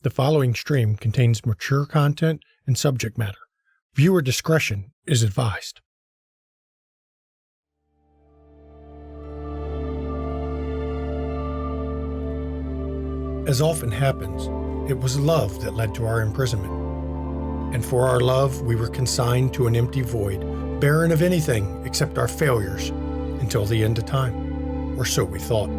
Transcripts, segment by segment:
The following stream contains mature content and subject matter. Viewer discretion is advised. As often happens, it was love that led to our imprisonment. And for our love, we were consigned to an empty void, barren of anything except our failures, until the end of time. Or so we thought.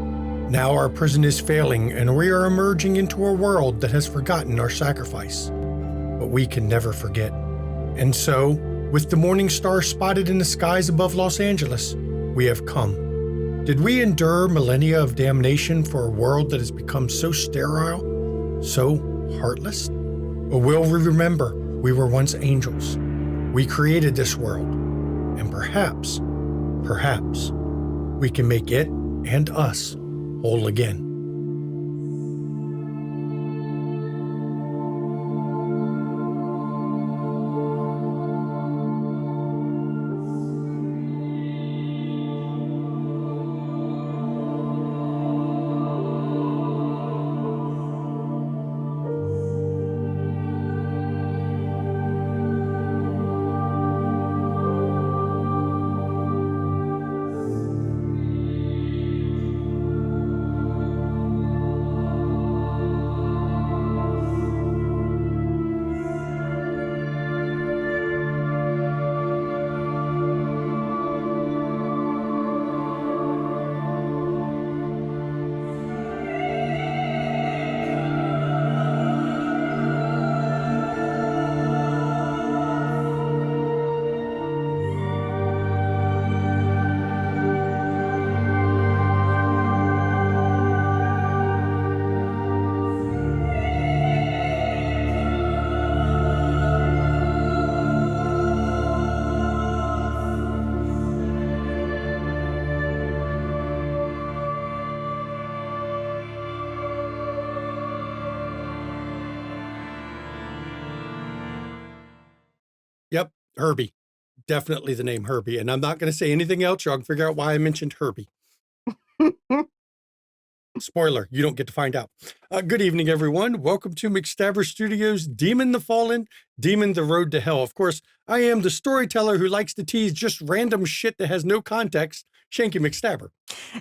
Now our prison is failing, and we are emerging into a world that has forgotten our sacrifice. But we can never forget. And so, with the morning star spotted in the skies above Los Angeles, we have come. Did we endure millennia of damnation for a world that has become so sterile, so heartless? Or will we remember we were once angels? We created this world, and perhaps, we can make it and us whole again. Yep, Herbie. Definitely the name Herbie. And I'm not going to say anything else. Y'all can figure out why I mentioned Herbie. Spoiler, you don't get to find out. Good evening, everyone. Welcome to McStabber Studios' Demon the Fallen, Demon the Road to Hell. Of course, I am the storyteller who likes to tease just random shit that has no context, Shanky McStabber.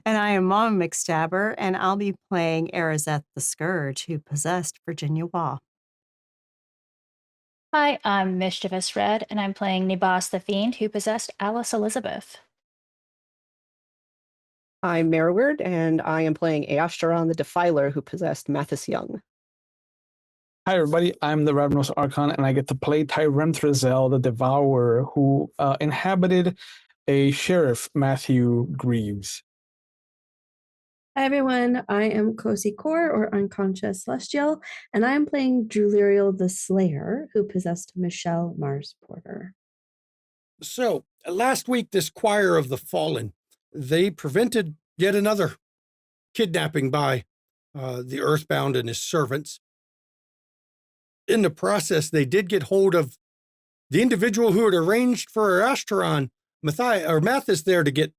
And I am Mom McStabber, and I'll be playing Arizeth the Scourge, who possessed Virginia Waugh. Hi, I'm Mischievous Red, and I'm playing Nibas the Fiend, who possessed Alice Elizabeth. I'm Merward, and I am playing Eashtaron the Defiler, who possessed Mathis Young. Hi, everybody. I'm the Ravenous Archon, and I get to play Tyrant Thrazel the Devourer, who inhabited a sheriff, Matthew Greaves. Hi everyone, I am Kosi Kor, or Unconscious Celestial, and I am playing Juliriel the Slayer, who possessed Michelle Mars Porter. So, last week, this choir of the fallen, they prevented yet another kidnapping by the Earthbound and his servants. In the process, they did get hold of the individual who had arranged for Ashtaron, Mathis there to get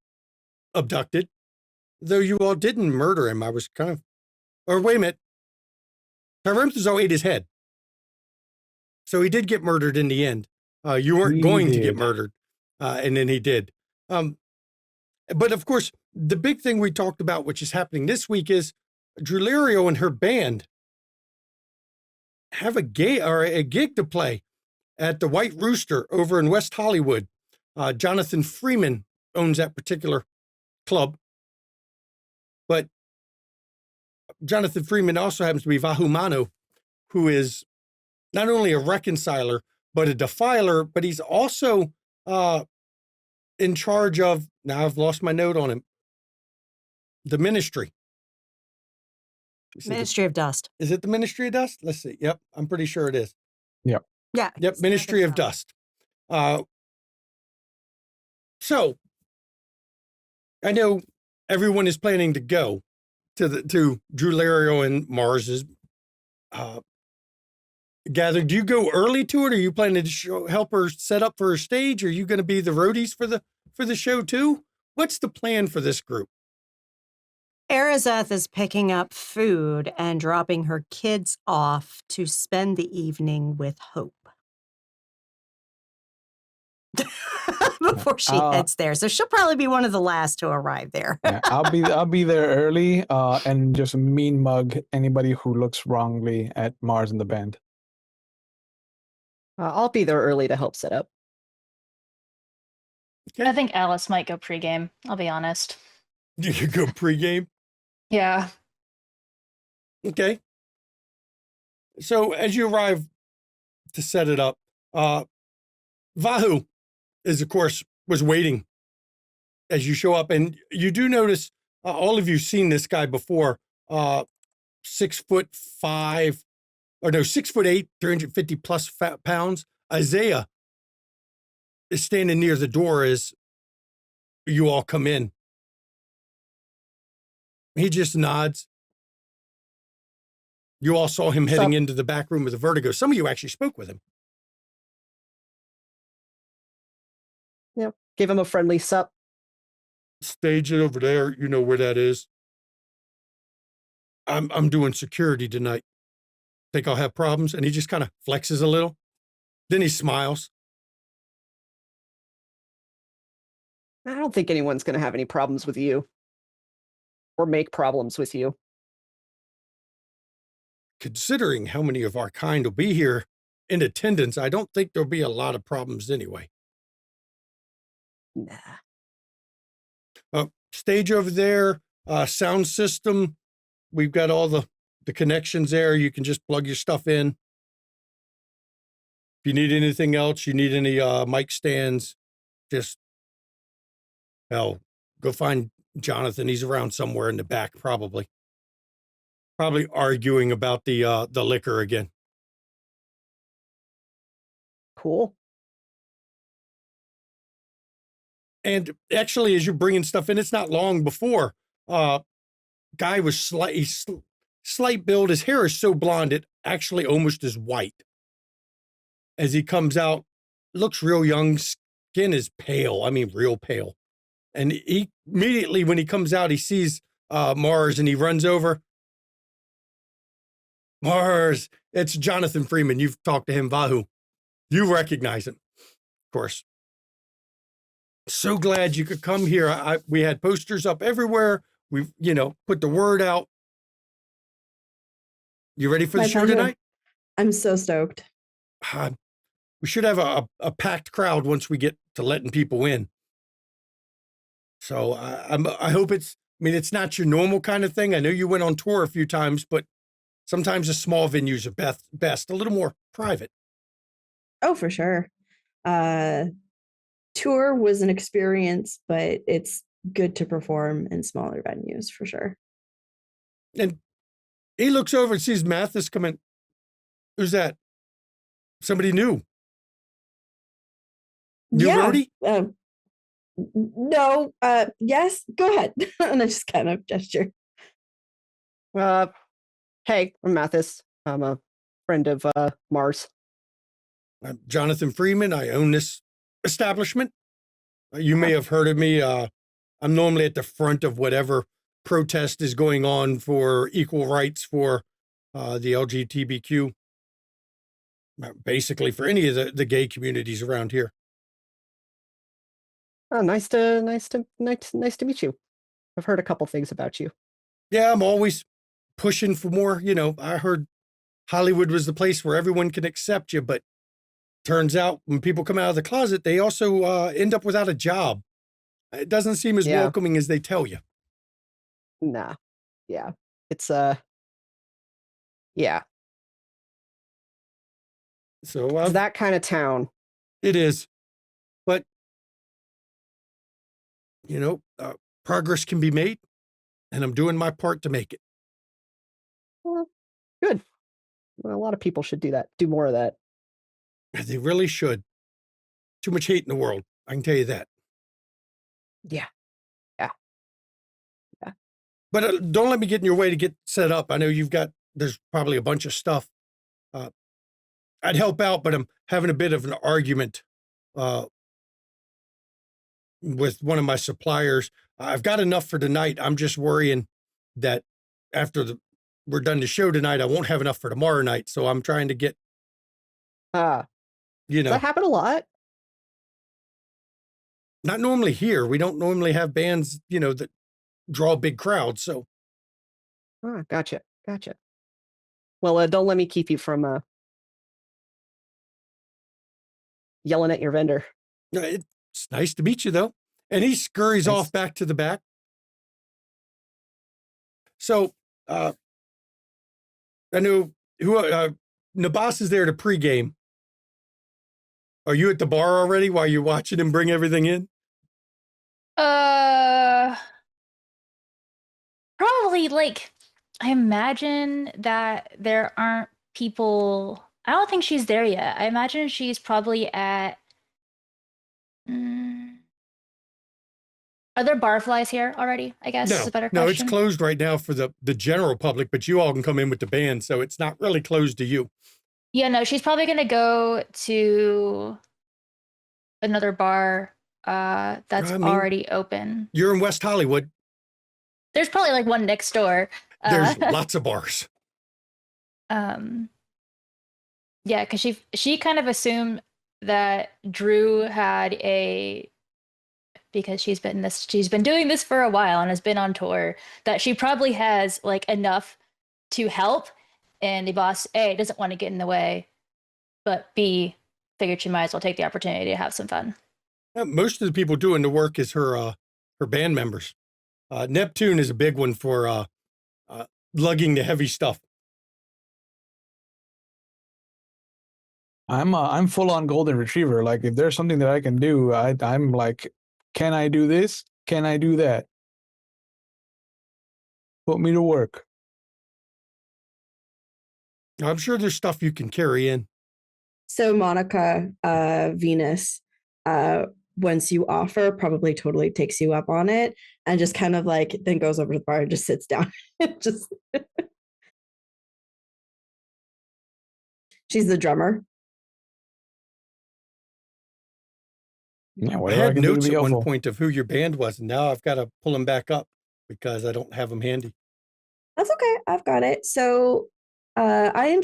abducted. Though you all didn't murder him, I was kind of... Or wait a minute. Tyranthazel ate his head. So he did get murdered in the end. You weren't going to get murdered. And then he did. But of course, the big thing we talked about, which is happening this week, is Drulirio and her band have a gig to play at the White Rooster over in West Hollywood. Jonathan Freeman owns that particular club. But Jonathan Freeman also happens to be Vahumano, who is not only a reconciler, but a defiler, but he's also in charge of, now I've lost my note on him, the ministry. Ministry of Dust. Is it the Ministry of Dust? Let's see. Yep, I'm pretty sure it is. Yep. Yeah. Yep, Ministry of Dust. So, I know everyone is planning to go to Drulirio and Mars's gather. Do you go early to it? Or are you planning to help her set up for her stage? Are you going to be the roadies for the show too? What's the plan for this group? Arizeth is picking up food and dropping her kids off to spend the evening with Hope before she heads there. So she'll probably be one of the last to arrive there. Yeah, I'll be there early and just mean mug anybody who looks wrongly at Mars and the band. I'll be there early to help set up. I think Alice might go pregame. I'll be honest. You could go pregame. Yeah. Okay. So as you arrive to set it up, Vahu is, of course, was waiting as you show up. And you do notice, all of you seen this guy before, 6'5", or no, 6'8", 350 plus pounds. Isaiah is standing near the door as you all come in. He just nods. You all saw him heading into the back room with a vertigo. Some of you actually spoke with him. Yep. Give him a friendly sup. Stage it over there. You know where that is. I'm doing security tonight. Think I'll have problems? And he just kind of flexes a little. Then he smiles. I don't think anyone's going to have any problems with you. Or make problems with you. Considering how many of our kind will be here in attendance, I don't think there'll be a lot of problems anyway. Nah. Stage over there, sound system. We've got all the connections there. You can just plug your stuff in. If you need anything else, you need any mic stands, just, hell, go find Jonathan. He's around somewhere in the back, probably arguing about the liquor again. Cool. And actually, as you're bringing stuff in, it's not long before guy was slight build. His hair is so blonde it actually almost is white. As he comes out, looks real young. Skin is pale. I mean, real pale. And he immediately, when he comes out, he sees Mars, and he runs over. Mars, it's Jonathan Freeman. You've talked to him, Vahu. You recognize him, of course. So glad you could come here. We had posters up everywhere. We've, put the word out. You ready for the show tonight? I'm so stoked. We should have a packed crowd once we get to letting people in. So I hope it's not your normal kind of thing. I know you went on tour a few times, but sometimes the small venues are best, a little more private. Oh, for sure. Tour was an experience, but it's good to perform in smaller venues for sure. And he looks over and sees Mathis come in. Who's that? Somebody new. New roadie? No. Yes. Go ahead. And I just kind of gesture. Hey, I'm Mathis. I'm a friend of Mars. I'm Jonathan Freeman. I own this establishment. You may have heard of me. I'm normally at the front of whatever protest is going on for equal rights for the LGBTQ, basically for any of the gay communities around here. Oh, nice to meet you. I've heard a couple things about you. Yeah, I'm always pushing for more. I heard Hollywood was the place where everyone can accept you, but turns out when people come out of the closet, they also end up without a job. It doesn't seem as welcoming as they tell you. Nah. Yeah. It's yeah. So it's that kind of town. It is. But progress can be made, and I'm doing my part to make it. Well, good. Well, a lot of people should do that. Do more of that. They really should. Too much hate in the world. I can tell you that. Yeah. But don't let me get in your way to get set up. I know there's probably a bunch of stuff. I'd help out, but I'm having a bit of an argument with one of my suppliers. I've got enough for tonight. I'm just worrying that after we're done the show tonight, I won't have enough for tomorrow night. So I'm trying to get, Does that happen a lot? not normally here. We don't normally have bands, that draw big crowds. So Gotcha. Well, don't let me keep you from yelling at your vendor. it's nice to meet you, though. And he scurries off back to the back. So I know Nabas is there to pregame. Are you at the bar already while you're watching him bring everything in? Probably I imagine that there aren't people. I don't think she's there yet. I imagine she's probably at. Are there barflies here already? I guess is a better question. No, it's closed right now for the general public, but you all can come in with the band, so it's not really closed to you. Yeah, no, she's probably gonna go to another bar that's already open. You're in West Hollywood. There's probably one next door. There's lots of bars. Yeah, because she kind of assumed that Drew had because she's been doing this for a while and has been on tour, that she probably has enough to help, and the boss A doesn't want to get in the way, but B figured she might as well take the opportunity to have some fun. Most of the people doing the work is her band members. Neptune is a big one for lugging the heavy stuff. I'm full on golden retriever. If there's something that I can do, I'm like, can I do this? Can I do that? Put me to work. I'm sure there's stuff you can carry in. So Monica, Venus, once you offer, probably totally takes you up on it and just kind of then goes over to the bar and just sits down. She's the drummer. Yeah, I had notes at one point of who your band was, and now I've got to pull them back up because I don't have them handy. That's okay. I've got it. So I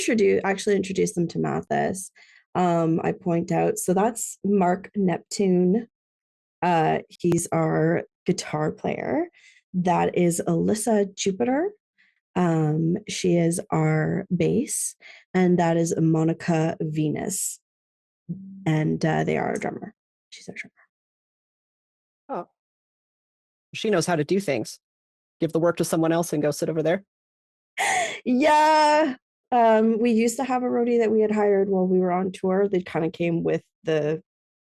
actually introduced them to Mathis. I point out, so that's Mark Neptune. He's our guitar player. That is Alyssa Jupiter. She is our bass, and that is Monica Venus. And they are our drummer. She's our drummer. Oh. She knows how to do things. Give the work to someone else and go sit over there. Yeah. We used to have a roadie that we had hired while we were on tour. They kind of came with the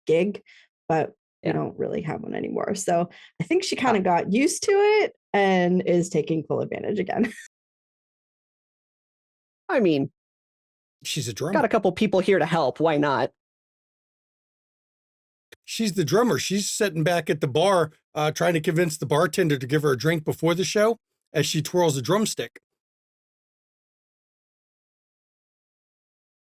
gig, but we don't really have one anymore. So I think she kind of got used to it and is taking full advantage again. I mean, she's a drummer. Got a couple people here to help. Why not? She's the drummer. She's sitting back at the bar trying to convince the bartender to give her a drink before the show as she twirls a drumstick.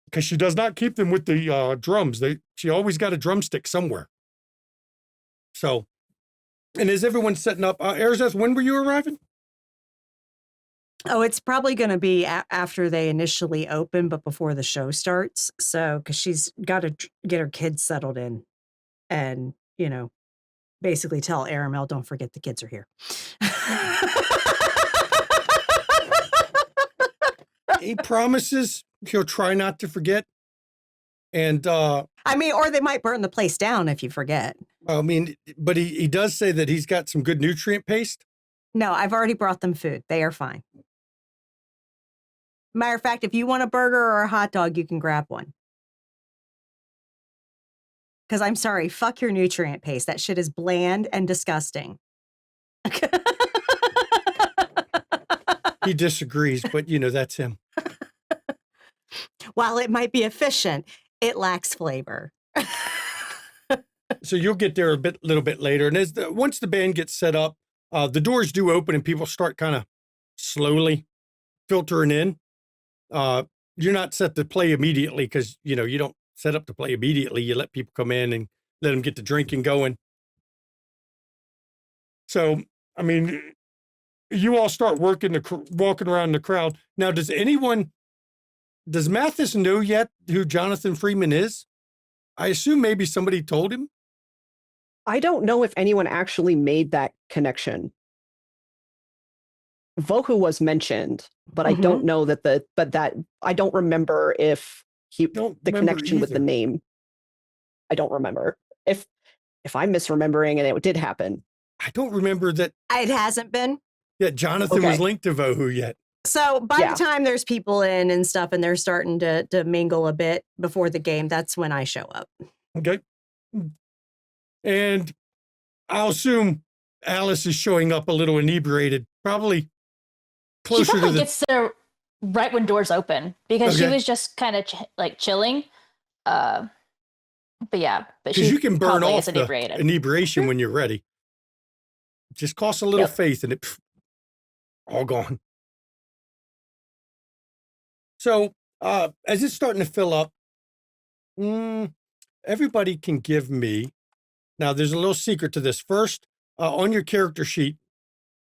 Because she does not keep them with the drums. She always got a drumstick somewhere. So, and as everyone's setting up, Arizeth, when were you arriving? Oh, it's probably going to be after they initially open, but before the show starts. So, because she's got to get her kids settled in and, basically tell Aramel, don't forget the kids are here. He promises he'll try not to forget. And or they might burn the place down if you forget. But he does say that he's got some good nutrient paste. No, I've already brought them food. They are fine. Matter of fact, if you want a burger or a hot dog, you can grab one. Because I'm sorry, fuck your nutrient paste. That shit is bland and disgusting. He disagrees, but that's him. While it might be efficient, it lacks flavor. So you'll get there a little bit later. And once the band gets set up, the doors do open and people start kind of slowly filtering in. You're not set to play immediately because, you don't set up to play immediately. You let people come in and let them get the drinking going. So, you all start walking around the crowd. Now, does Mathis know yet who Jonathan Freeman is? I assume maybe somebody told him. I don't know if anyone actually made that connection. Vohu was mentioned, but I don't know that I don't remember if the connection with the name. I don't remember. If I'm misremembering and it did happen. I don't remember that. It hasn't been. Yeah, Jonathan was linked to Vohu yet. So by the time there's people in and stuff and they're starting to mingle a bit before the game, that's when I show up. Okay. And I'll assume Alice is showing up a little inebriated, probably closer she probably to the... gets there right when doors open because she was just kind of like chilling. But she you can burn off the inebriation when you're ready. Just costs a little faith and all gone. So as it's starting to fill up, everybody can give me. Now, there's a little secret to this. First, on your character sheet,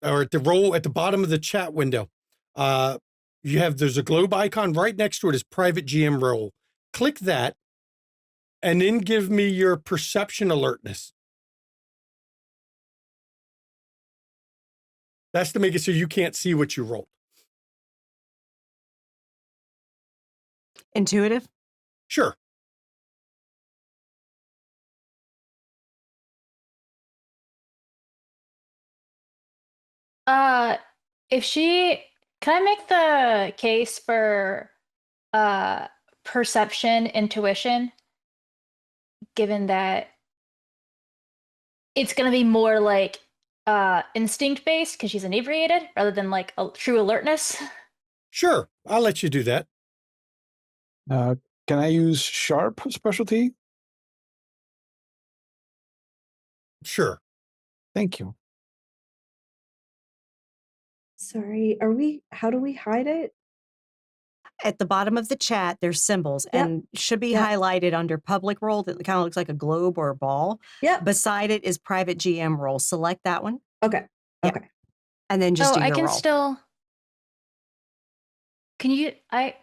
or at the bottom of the chat window, there's a globe icon right next to it is private GM role. Click that, and then give me your perception alertness. That's to make it so you can't see what you rolled. Intuitive? Sure. Can I make the case for perception intuition, given that it's going to be more like instinct based because she's inebriated rather than like a true alertness? Sure, I'll let you do that. Can I use sharp specialty? Sure. Thank you. Sorry, how do we hide it? At the bottom of the chat, there's symbols and should be highlighted under public role that kind of looks like a globe or a ball. Yep. Beside it is private GM role. Select that one. Okay. Yep. Okay. And then just do your I can roll. still. Can you? I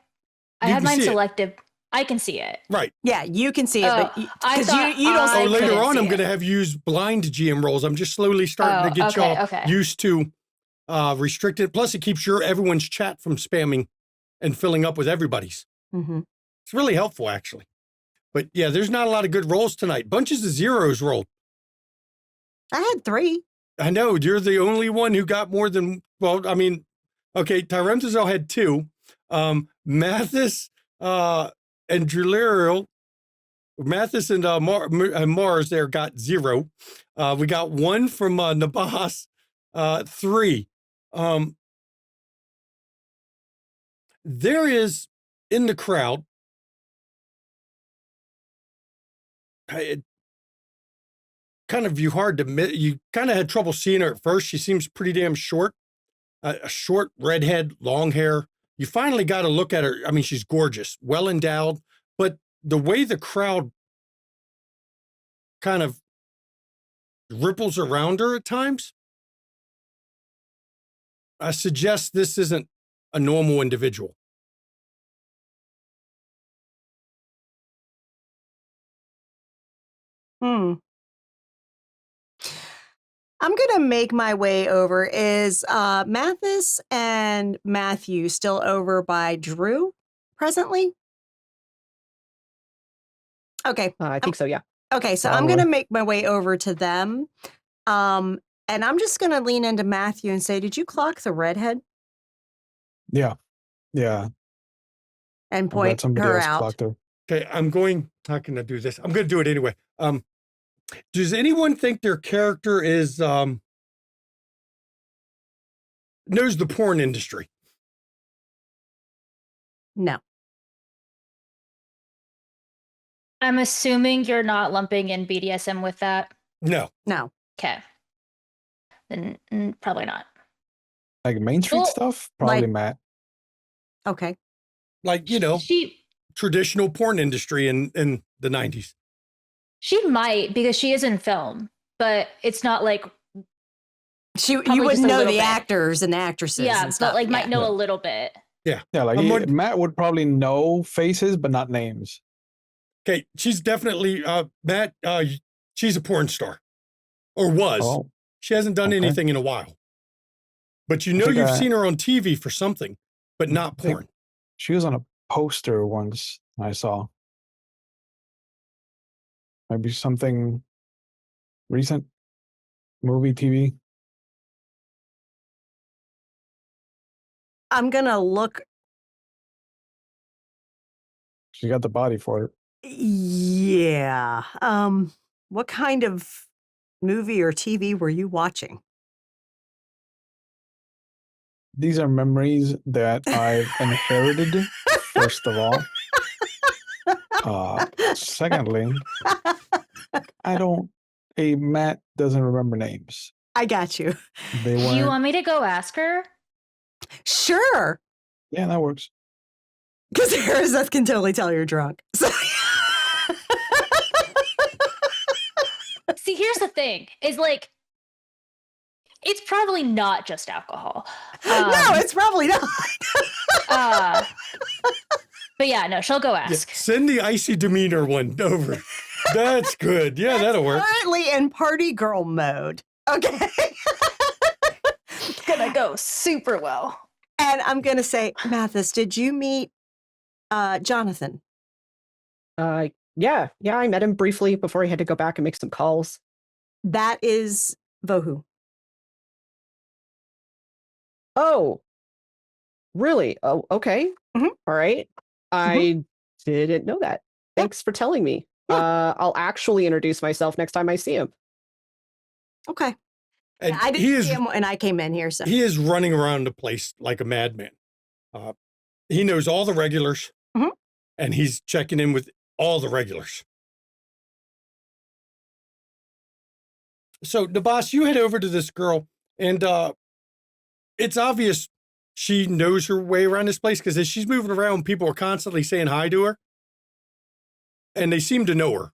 have mine selected. I can see it. Right. Yeah, you can see it, but I thought you don't. Oh, later on, I'm going to have you use blind GM roles. I'm just slowly starting to get y'all used to restricted. Plus, it keeps everyone's chat from spamming and filling up with everybody's. Mm-hmm. It's really helpful, actually. But yeah, there's not a lot of good rolls tonight. Bunches of zeros rolled. I had 3. I know. You're the only one who got more than, okay, Tyremthazel had 2. Mathis and Drulerial, Mathis and Mars there got 0. We got 1 from Nabas, 3. There is in the crowd, it kind of you kind of had trouble seeing her at first. She seems pretty damn short, a short redhead, long hair. You finally got to look at her. I mean, she's gorgeous, well endowed, but the way the crowd kind of ripples around her at times, I suggest this isn't a normal individual. I'm going to make my way over. Is Mathis and Matthew still over by Drew presently? Okay. I think so, yeah. Okay, so I'm going to make my way over to them. And I'm just going to lean into Matthew and say, did you clock the redhead? Yeah. Yeah. And point her out. Okay, how can I do this? I'm going to do it anyway. Does anyone think their character is knows the porn industry? No. I'm assuming you're not lumping in BDSM with that. No. Okay. Then probably not. Like Main Street stuff? Probably Matt. Okay. Like, traditional porn industry in the 90s. She might, because she is in film, but it's not like You Probably just wouldn't a know little the bit. actors and actresses Yeah, and stuff. but like might know Yeah. a little bit. Yeah. Yeah, like Matt would probably know faces, but not names. Okay, she's definitely Matt. She's a porn star, or was. Oh, She hasn't done okay. anything in a while. But you know think you've seen her on TV for something, but not I think porn. she was on a poster once I saw. Maybe something recent, movie, TV. I'm gonna look. She got the body for it. Yeah. What kind of movie or TV were you watching? These are memories that I've inherited, first of all. Secondly, Matt doesn't remember names. I got you. They Do you weren't. want me to go ask her? Sure. Yeah, that works. Because Arizeth can totally tell you're drunk. So See, here's the thing: is like, it's probably not just alcohol. no, it's probably not. But yeah, no, she'll go Yeah, ask. send the icy demeanor one over. That's good. Yeah, that'll work. Currently in party girl mode. Okay. It's gonna go super well. And I'm gonna say, Mathis, did you meet Jonathan? Yeah, I met him briefly before he had to go back and make some calls. That is Vohu. Oh, really? Oh, okay. Mhm. All right. I didn't know that. Thanks for telling me. I'll actually introduce myself next time I see him. Okay. And I didn't see him when I came in here. So he is running around the place like a madman. He knows all the regulars, Mhm. and he's checking in with all the regulars. So, the boss, you head over to this girl, and it's obvious she knows her way around this place because as she's moving around, people are constantly saying hi to her, and they seem to know her.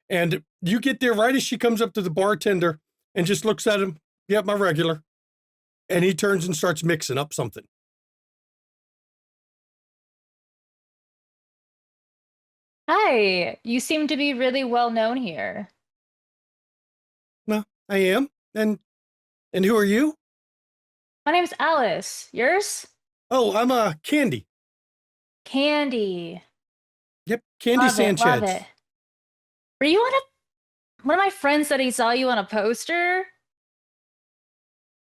And you get there right as she comes up to the bartender and just looks at him. Yep, my regular. And he turns and starts mixing up something. Hi, you seem to be really well known here. No, I am. And who are you? My name's Alice. Yours? Oh, I'm Candy. Candy. Yep, Candy Love it, love Sanchez. it. Were you on one of my friends said he saw you on a poster?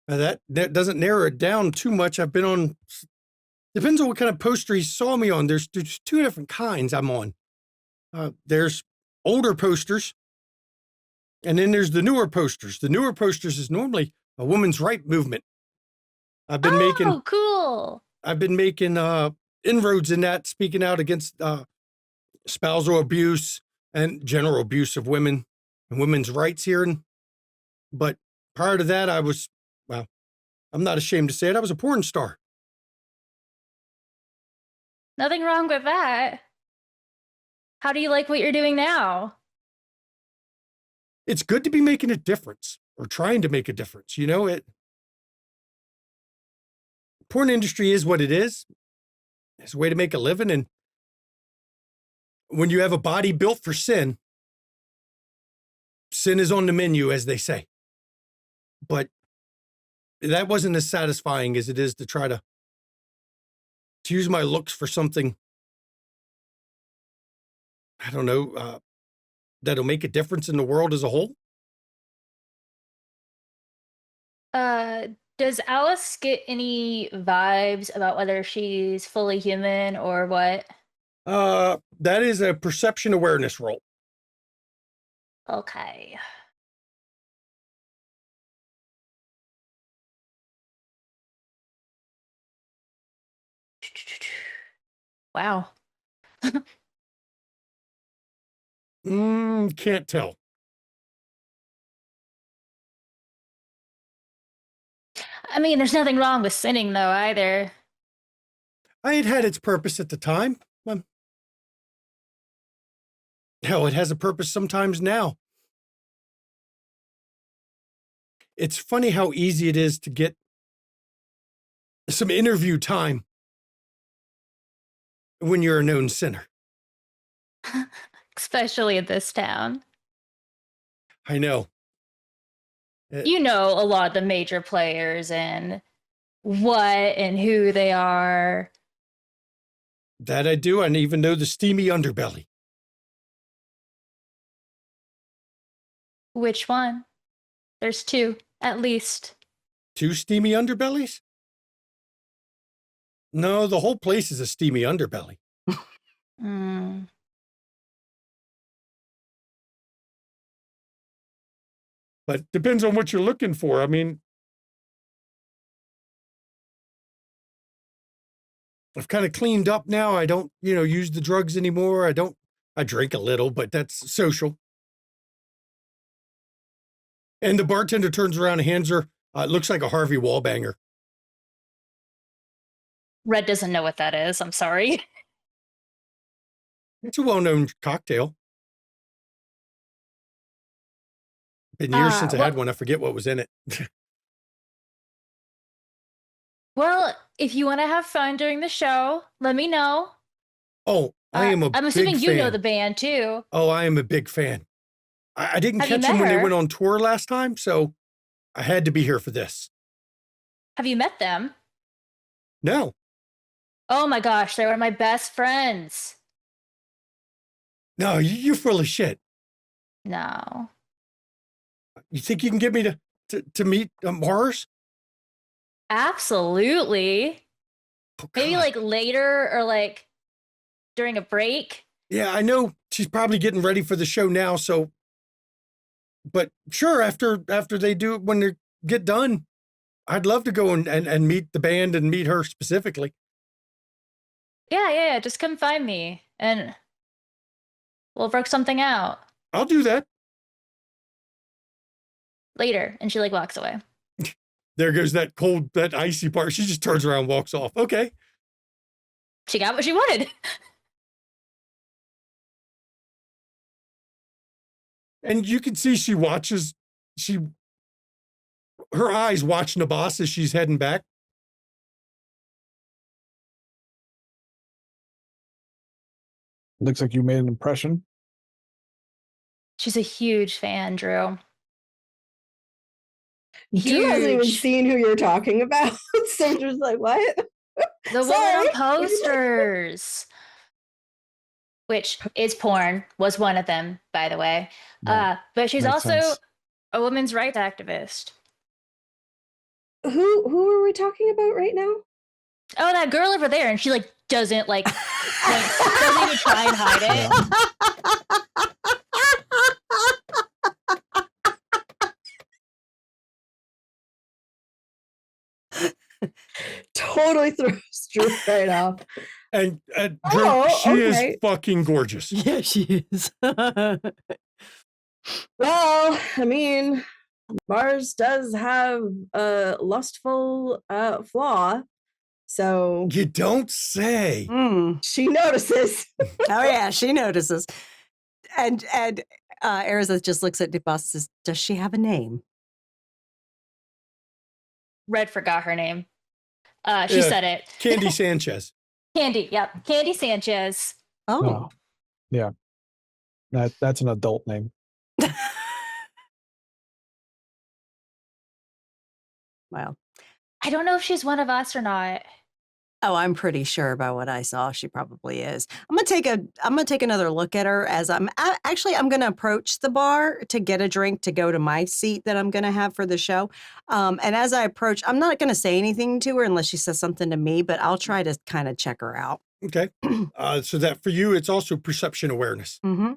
That doesn't narrow it down too much. I've been on. Depends on what kind of poster he saw me on. There's two different kinds I'm on. There's older posters, and then there's the newer posters. The newer posters is normally a women's right movement. I've been Cool. I've been making inroads in that, speaking out against spousal abuse and general abuse of women and women's rights here. But prior to that, I was, well, I'm not ashamed to say it, I was a porn star. Nothing wrong with that. How do you like what you're doing now? It's good to be making a difference or trying to make a difference. You know, porn industry is what it is. It's a way to make a living. And when you have a body built for sin, sin is on the menu, as they say. But that wasn't as satisfying as it is to try to use my looks for something, I don't know, that'll make a difference in the world as a whole. Does Alice get any vibes about whether she's fully human or what? That is a perception awareness roll. Okay. Wow. Can't tell. I mean, there's nothing wrong with sinning, though, either. It had its purpose at the time. Hell, it has a purpose sometimes now. it's funny how easy it is to get some interview time when you're a known sinner. Especially in this town. I know. You know a lot of the major players and what and who they are. That I do, and even know the steamy underbelly. Which one? There's two, at least. 2 steamy underbellies? No, the whole place is a steamy underbelly. Mm. But depends on what you're looking for. I mean, I've kind of cleaned up now. I don't, use the drugs anymore. I drink a little, but that's social. And the bartender turns around and hands her, it looks like a Harvey Wallbanger. Red doesn't know what that is. I'm sorry. It's a well-known cocktail. Been years since I had one. I forget what was in it. Well, if you want to have fun during the show, let me know. Oh, I am a big fan. I'm assuming you know the band too. Oh, I am a big fan. I didn't Have you catch them met when they her? went on tour last time, so I had to be here for this. Have you met them? No, Oh my gosh, they were my best friends. no, you're full of shit. No. You think you can get me to meet Mars? Absolutely. Oh, Maybe God. like later or like during a break. Yeah, I know she's probably getting ready for the show now, so. But sure, after they do it, when they get done, I'd love to go and meet the band and meet her specifically. Yeah. Just come find me and we'll work something out I'll do that. later. And she like walks away. There goes that cold, that icy part. She just turns around and walks off. Okay. She got what she wanted. And you can see she watches, her eyes watching the boss as she's heading back. Looks like you made an impression. She's a huge fan, Drew. Drew hasn't even Huge. seen who you're talking about. So Drew's like, what? The woman Sorry. on posters, which is porn, was one of them, by the way. Right. But she's Makes also sense. a women's rights activist. Who are we talking about right now? Oh, that girl over there, and she like doesn't like doesn't even try and hide it. Totally throws Drew right off. And Drew, Oh, she okay. is fucking gorgeous. Yeah, she is. Well, I mean, Mars does have a lustful flaw, so You don't say. Mm. she notices. Oh yeah, she notices. And Arizona just looks at the boss and says, "Does she have a name?" Red forgot her name. She Yeah. said it. Candy Sanchez. Candy. Yep. Candy Sanchez. Oh, Oh, yeah. That's an adult name. well. I don't know if she's one of us or not. Oh, I'm pretty sure by what I saw, she probably is. I'm gonna take another look at her as I'm gonna approach the bar to get a drink to go to my seat that I'm gonna have for the show. And as I approach, I'm not gonna say anything to her unless she says something to me, but I'll try to kind of check her out. Okay. So that for you, it's also perception awareness. Mm-hmm.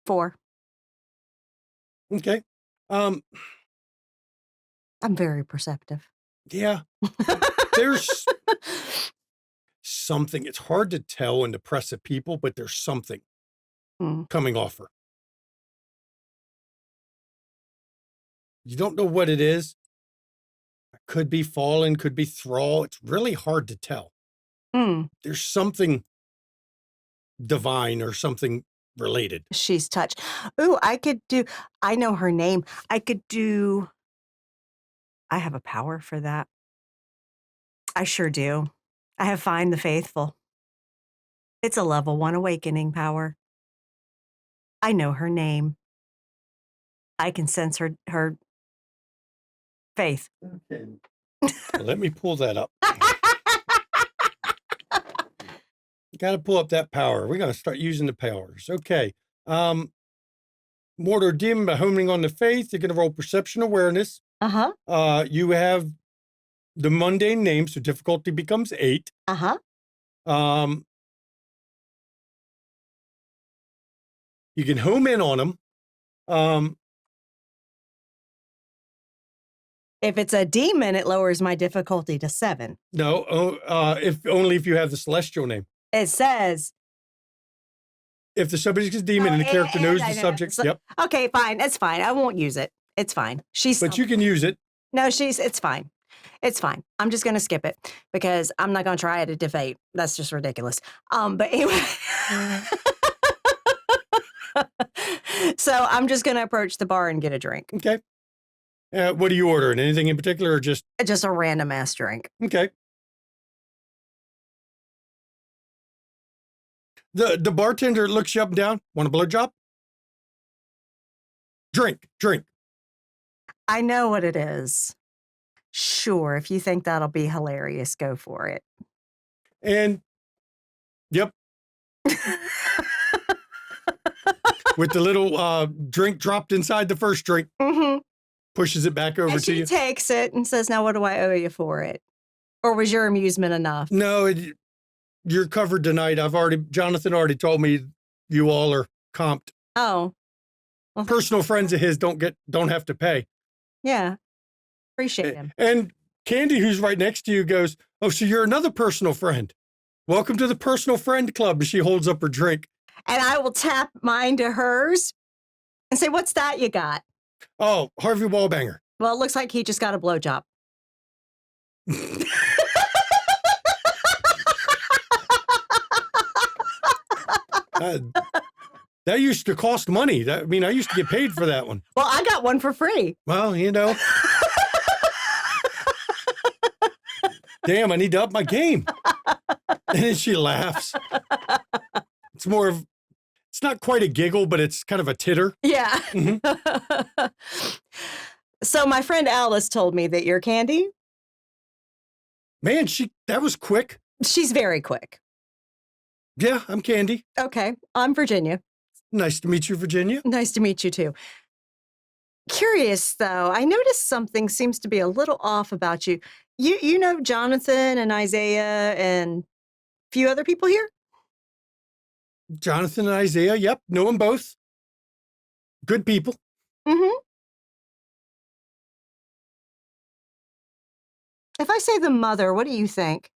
Four. Okay. I'm very perceptive. Yeah. There's something. It's hard to tell in the press of people, but there's something coming off her. You don't know what it is. Could be fallen, could be thrall. It's really hard to tell. Mm. There's something divine or something related. She's touch. Ooh, I know her name. I have a power for that. I sure do. I have Find the Faithful. It's a level 1 awakening power. I know her name. I can sense her faith. Okay. Let me pull that up. Got to pull up that power. We're going to start using the powers. Okay. Mortar demon by homing on the faith. You're going to roll perception awareness. Uh-huh. You have the mundane name, so difficulty becomes 8. Uh-huh. You can home in on them. If it's a demon, it lowers my difficulty to 7. No, if you have the celestial name. It says if the subject is demon and the character knows the subject. Yep. Okay, fine. It's fine. I won't use it. It's fine. But you can use it. No, it's fine. It's fine. I'm just going to skip it because I'm not going to try it at diff 8. That's just ridiculous. But anyway. So I'm just going to approach the bar and get a drink. Okay. What are you ordering? Anything in particular or just a random ass drink? Okay. The bartender looks you up and down. Want a blowjob? Drink. I know what it is. Sure, if you think that'll be hilarious, go for it. And, yep. With the little drink dropped inside the first drink. Mm-hmm. Pushes it back over to you. She takes it and says, now what do I owe you for it? Or was your amusement enough? No, you're covered tonight. Jonathan already told me you all are comped. Oh. Well, personal friends of his don't have to pay. Yeah. Appreciate him. And Candy, who's right next to you, goes, oh, so you're another personal friend. Welcome to the personal friend club. And she holds up her drink. And I will tap mine to hers and say, what's that you got? Oh, Harvey Wallbanger. Well, it looks like he just got a blowjob. That used to cost money. I used to get paid for that one. Well, I got one for free. Well, Damn, I need to up my game. And then she laughs. It's not quite a giggle, but it's kind of a titter. Yeah. Mm-hmm. So my friend Alice told me that you're Candy. Man, that was quick. She's very quick. Yeah, I'm Candy. Okay, I'm Virginia. Nice to meet you, Virginia. Nice to meet you too. Curious though, I noticed something seems to be a little off about you. You know Jonathan and Isaiah and a few other people here? Jonathan and Isaiah, yep, know them both. Good people. Mm-hmm. If I say the mother, what do you think?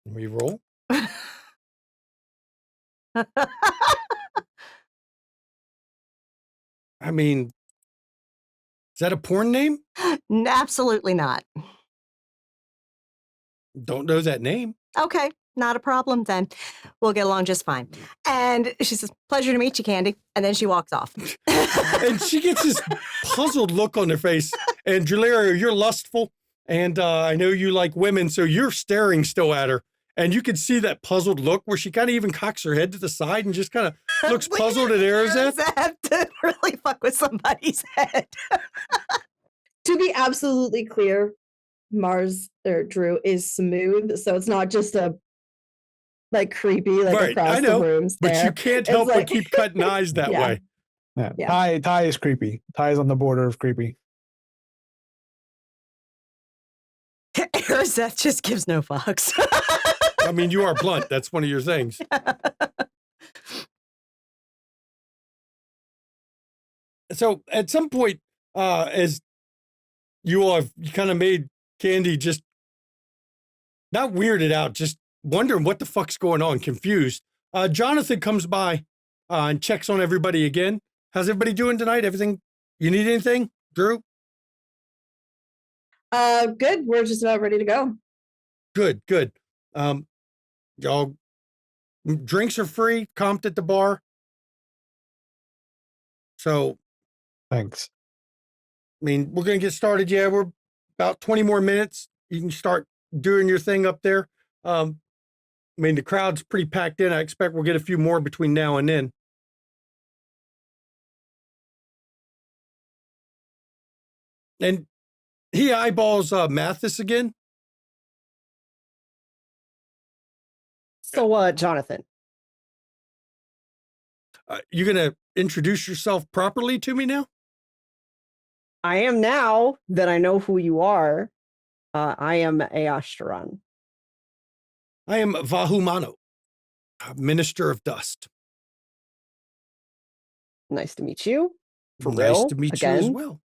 We roll. Is that a porn name? Absolutely not. Don't know that name. Okay, not a problem then. We'll get along just fine. And she says, pleasure to meet you, Candy. And then she walks off. And she gets this puzzled look on her face. And Juliario, you're lustful. And I know you like women, so you're staring still at her. And you can see that puzzled look where she kind of even cocks her head to the side and just kind of looks puzzled at Arizeth. Have to really fuck with somebody's head. To be absolutely clear, Mars or Drew is smooth, so it's not just a creepy across the rooms. But you can't help but keep cutting eyes that way. Yeah. Ty is creepy. Ty is on the border of creepy. Arizeth just gives no fucks. You are blunt. That's one of your things. So at some point, as you all have kind of made Candy just not weirded out, just wondering what the fuck's going on, confused. Jonathan comes by and checks on everybody again. How's everybody doing tonight? Everything? You need anything, Drew? Good. We're just about ready to go. Good, good. Y'all, drinks are free, comped at the bar. So, Thanks. I mean, we're going to get started. Yeah, we're about 20 more minutes. You can start doing your thing up there. I mean, the crowd's pretty packed in. I expect we'll get a few more between now and then. And he eyeballs Mathis again. So, Jonathan, You going to introduce yourself properly to me now? I am now that I know who you are. I am Aashtaran. I am Vahumano, Minister of Dust. Nice to meet you. For Nice real, to meet again. you as well.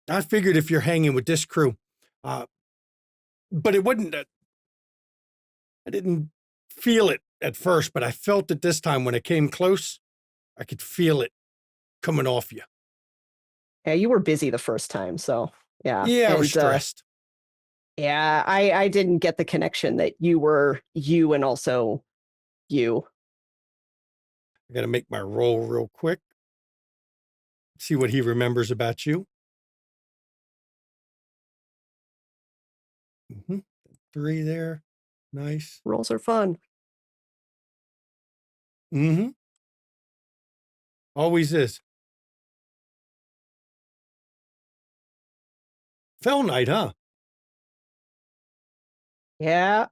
I figured if you're hanging with this crew, but it wasn't. I didn't feel it at first, but I felt it this time when it came close. I could feel it coming off you. Yeah, you were busy the first time, so yeah. Yeah, I and, was stressed. Yeah, I didn't get the connection that you were you and also you. I got to make my roll real quick. See what he remembers about you. Mm-hmm. 3 there. Nice. Rolls are fun. Mm-hmm. Always is. Fell Knight, huh? Yeah.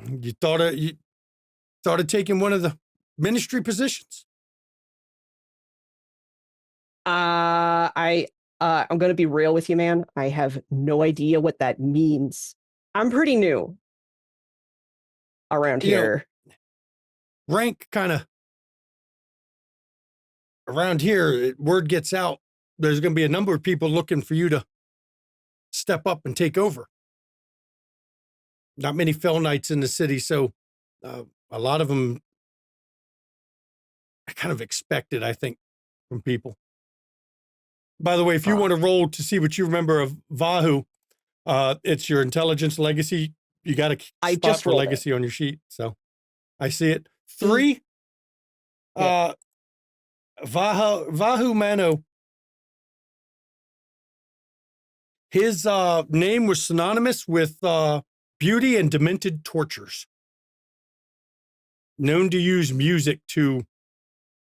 You thought of taking one of the ministry positions? I'm gonna be real with you, man. I have no idea what that means. I'm pretty new around here. Rank kind of around here, word gets out. There's going to be a number of people looking for you to step up and take over. Not many Fell Knights in the city, so a lot of them I kind of expected, I think, from people. By the way, if you want to roll to see what you remember of Vahu, it's your intelligence legacy. You got a spot for legacy on your sheet, so I see it. 3. Yeah. Vahu Mano. His name was synonymous with beauty and demented tortures. Known to use music to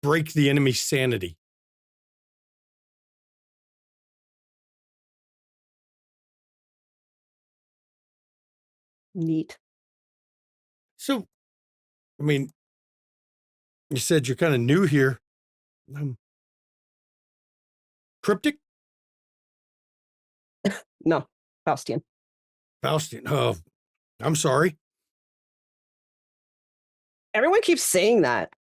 break the enemy's sanity. Neat. So, I mean, you said you're kind of new here. Cryptic? No, Faustian. Faustian. Oh, I'm sorry. Everyone keeps saying that.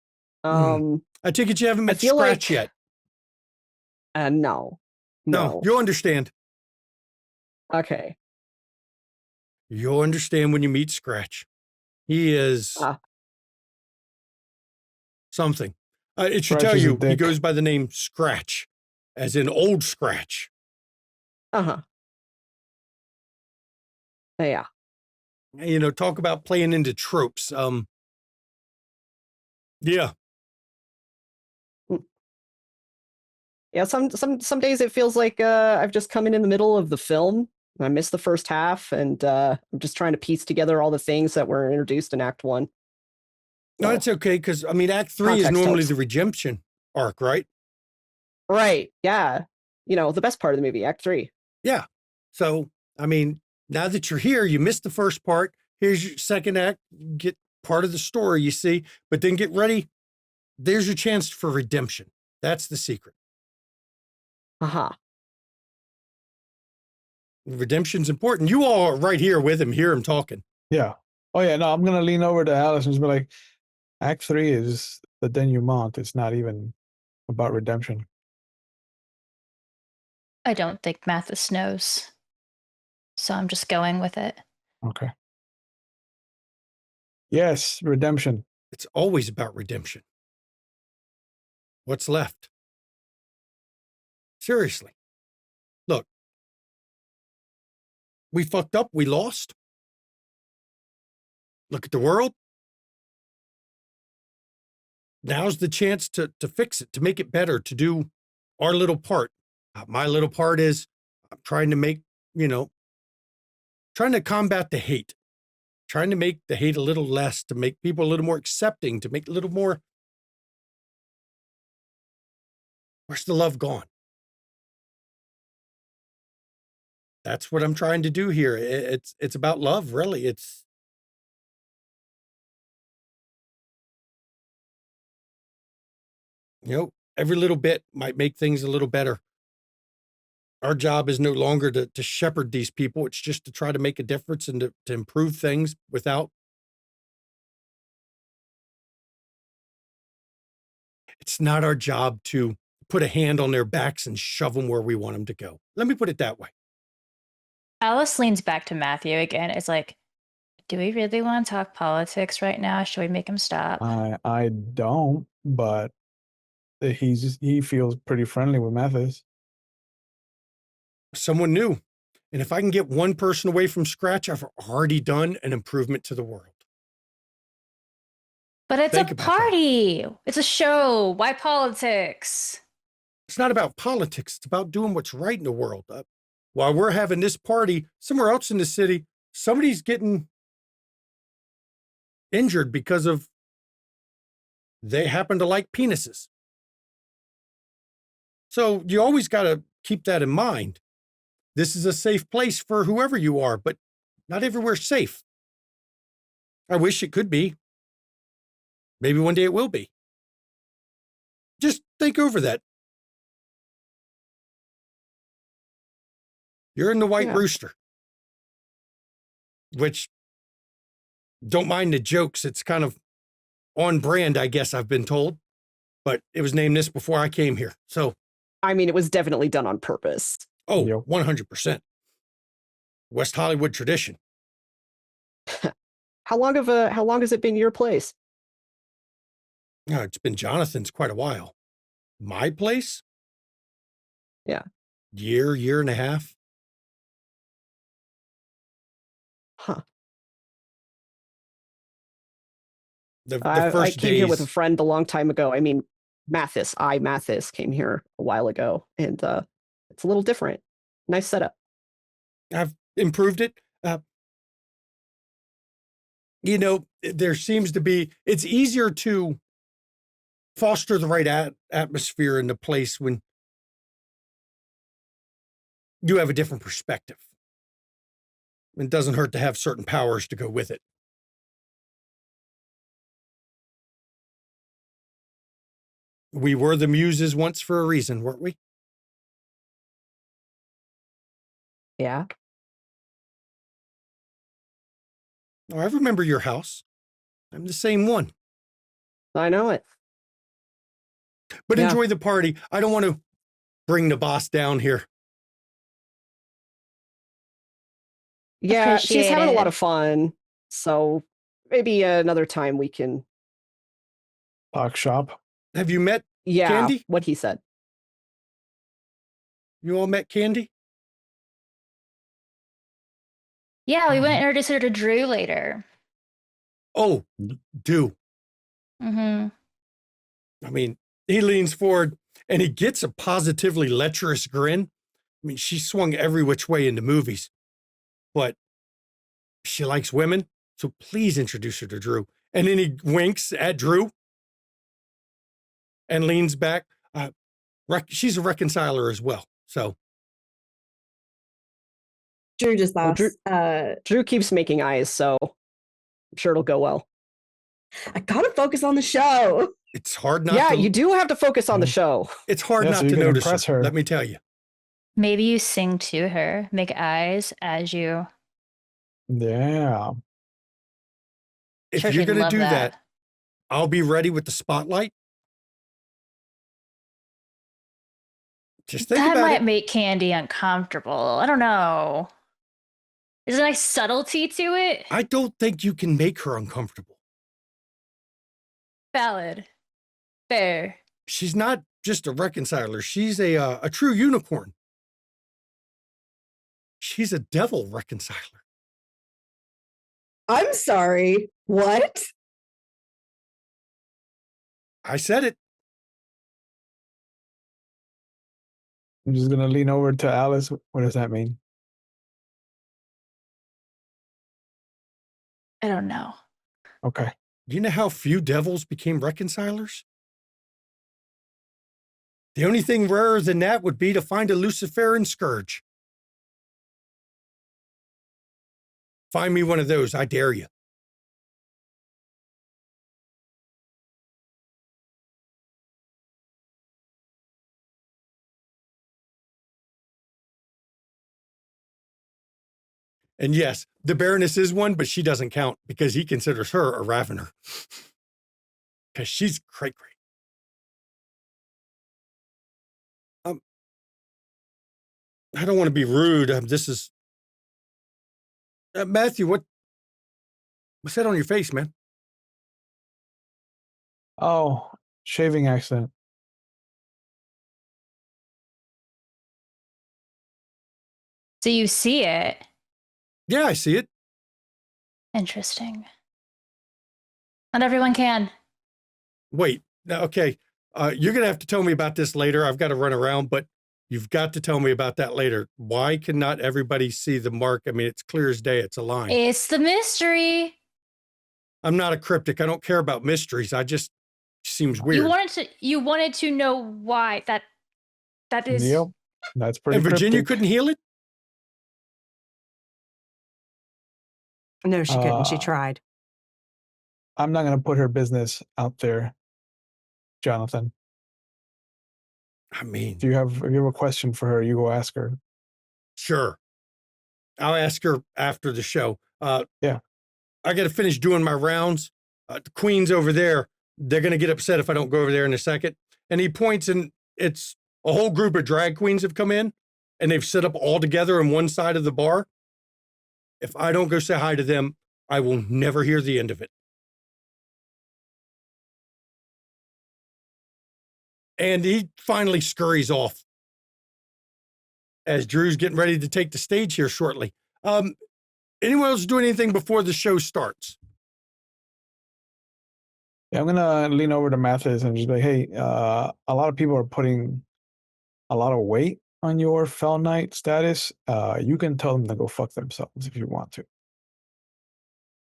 I take it you haven't met Scratch yet. No. No, you'll understand. Okay. You'll understand when you meet Scratch. He is something. It should tell you he goes by the name Scratch, as in Old Scratch. Uh-huh. Yeah. You know, talk about playing into tropes. Yeah. Yeah, some days it feels like I've just come in the middle of the film. I missed the first half, and I'm just trying to piece together all the things that were introduced in Act 1. No, it's okay, because, I mean, Act 3 is normally the redemption arc, right? Right, yeah. You know, the best part of the movie, Act 3. Yeah. So, I mean, now that you're here, you missed the first part. Here's your second act. Get part of the story, you see, but then get ready. There's your chance for redemption. That's the secret. Uh-huh. Redemption's important. You all are right here with him, hear him talking. Yeah. Oh, yeah. No, I'm going to lean over to Alice and just be like, Act 3 is the denouement. It's not even about redemption. I don't think Mathis knows. So I'm just going with it. Okay. Yes, redemption. It's always about redemption. What's left? Seriously. Look, We fucked up. We lost. Look at the world. Now's the chance to fix it, to make it better, to do our little part. My little part is I'm trying to make, trying to combat the hate, trying to make the hate a little less, to make people a little more accepting, to make a little more. Where's the love gone? That's what I'm trying to do here. It's about love, really. It's every little bit might make things a little better. Our job is no longer to shepherd these people. It's just to try to make a difference and to improve things without. It's not our job to put a hand on their backs and shove them where we want them to go. Let me put it that way. Alice leans back to Matthew again. It's like, do we really want to talk politics right now? Should we make him stop? I don't, but he feels pretty friendly with Mathis. Someone new. And if I can get one person away from scratch, I've already done an improvement to the world. But it's a party. It's a show. Why politics? It's not about politics. It's about doing what's right in the world. While we're having this party, somewhere else in the city, somebody's getting injured because of they happen to like penises. So you always got to keep that in mind. This is a safe place for whoever you are, but not everywhere's safe. I wish it could be. Maybe one day it will be. Just think over that. You're in the White Rooster, which, don't mind the jokes. It's kind of on brand, I guess I've been told, but it was named this before I came here. So, I mean, it was definitely done on purpose. Oh, 100%. West Hollywood tradition. How long has it been your place? It's been Jonathan's quite a while. My place? Yeah. Year and a half. Huh. The first I came here with a days- friend a long time ago. I mean, Mathis came here a while ago, and it's a little different. Nice setup. I've improved it. There seems to be, it's easier to foster the right atmosphere in the place when you have a different perspective. It doesn't hurt to have certain powers to go with it. We were the muses once for a reason, weren't we? Yeah. Oh, I remember your house. I'm the same one. I know it. But enjoy the party. I don't want to bring the boss down here. Yeah, she's Appreciate having a lot it. of fun. So maybe another time we can. Talk shop. Have you met Yeah, Candy? what he said. You all met Candy? Yeah, we went and introduced her to Drew later. Oh, do. Mm-hmm. I mean, he leans forward and he gets a positively lecherous grin. I mean, she swung every which way in the movies, but she likes women, so please introduce her to Drew. And then he winks at Drew and leans back. She's a reconciler as well, so. Drew just Well, laughs. Drew keeps making eyes, so I'm sure it'll go well. I gotta focus on the show. It's hard not to. You do have to focus on the show. It's hard not so you to can notice impress her, her. let me tell you. Maybe you sing to her, make eyes as you. Yeah. If Sure, you're she'd going to love do that. that, I'll be ready with the spotlight. Just think That about might it. make Candy uncomfortable. I don't know. There's a nice subtlety to it. I don't think you can make her uncomfortable. Valid. Fair. She's not just a reconciler. She's a true unicorn. She's a devil reconciler. I'm sorry. What? I said it. I'm just gonna lean over to Alice. What does that mean? I don't know. Okay. Do you know how few devils became reconcilers? The only thing rarer than that would be to find a Luciferian scourge. Find me one of those, I dare you. And yes, the Baroness is one, but she doesn't count because he considers her a ravener. Because she's cray-cray. I don't want to be rude. This is... Matthew, what's that on your face, man? Oh, shaving accident. So you see it. Yeah, I see it. Interesting. Not everyone can. Wait, okay. You're going to have to tell me about this later. I've got to run around, but you've got to tell me about that later. Why cannot everybody see the mark? I mean, it's clear as day. It's a line. It's the mystery. I'm not a cryptic. I don't care about mysteries. I just seems weird. You wanted to know why that is. Yep. That's pretty And Virginia cryptic. couldn't heal it? No, she couldn't. She tried. I'm not going to put her business out there, Jonathan. I mean, If you have a question for her, you go ask her. Sure. I'll ask her after the show. Yeah. I got to finish doing my rounds. The queen's over there. They're going to get upset if I don't go over there in a second. And he points, and it's a whole group of drag queens have come in, and they've set up all together on one side of the bar. If I don't go say hi to them, I will never hear the end of it. And he finally scurries off as Drew's getting ready to take the stage here shortly. Anyone else doing anything before the show starts? Yeah, I'm gonna lean over to Mathis and just be like, hey, a lot of people are putting a lot of weight on your Fell Knight status. You can tell them to go fuck themselves if you want to.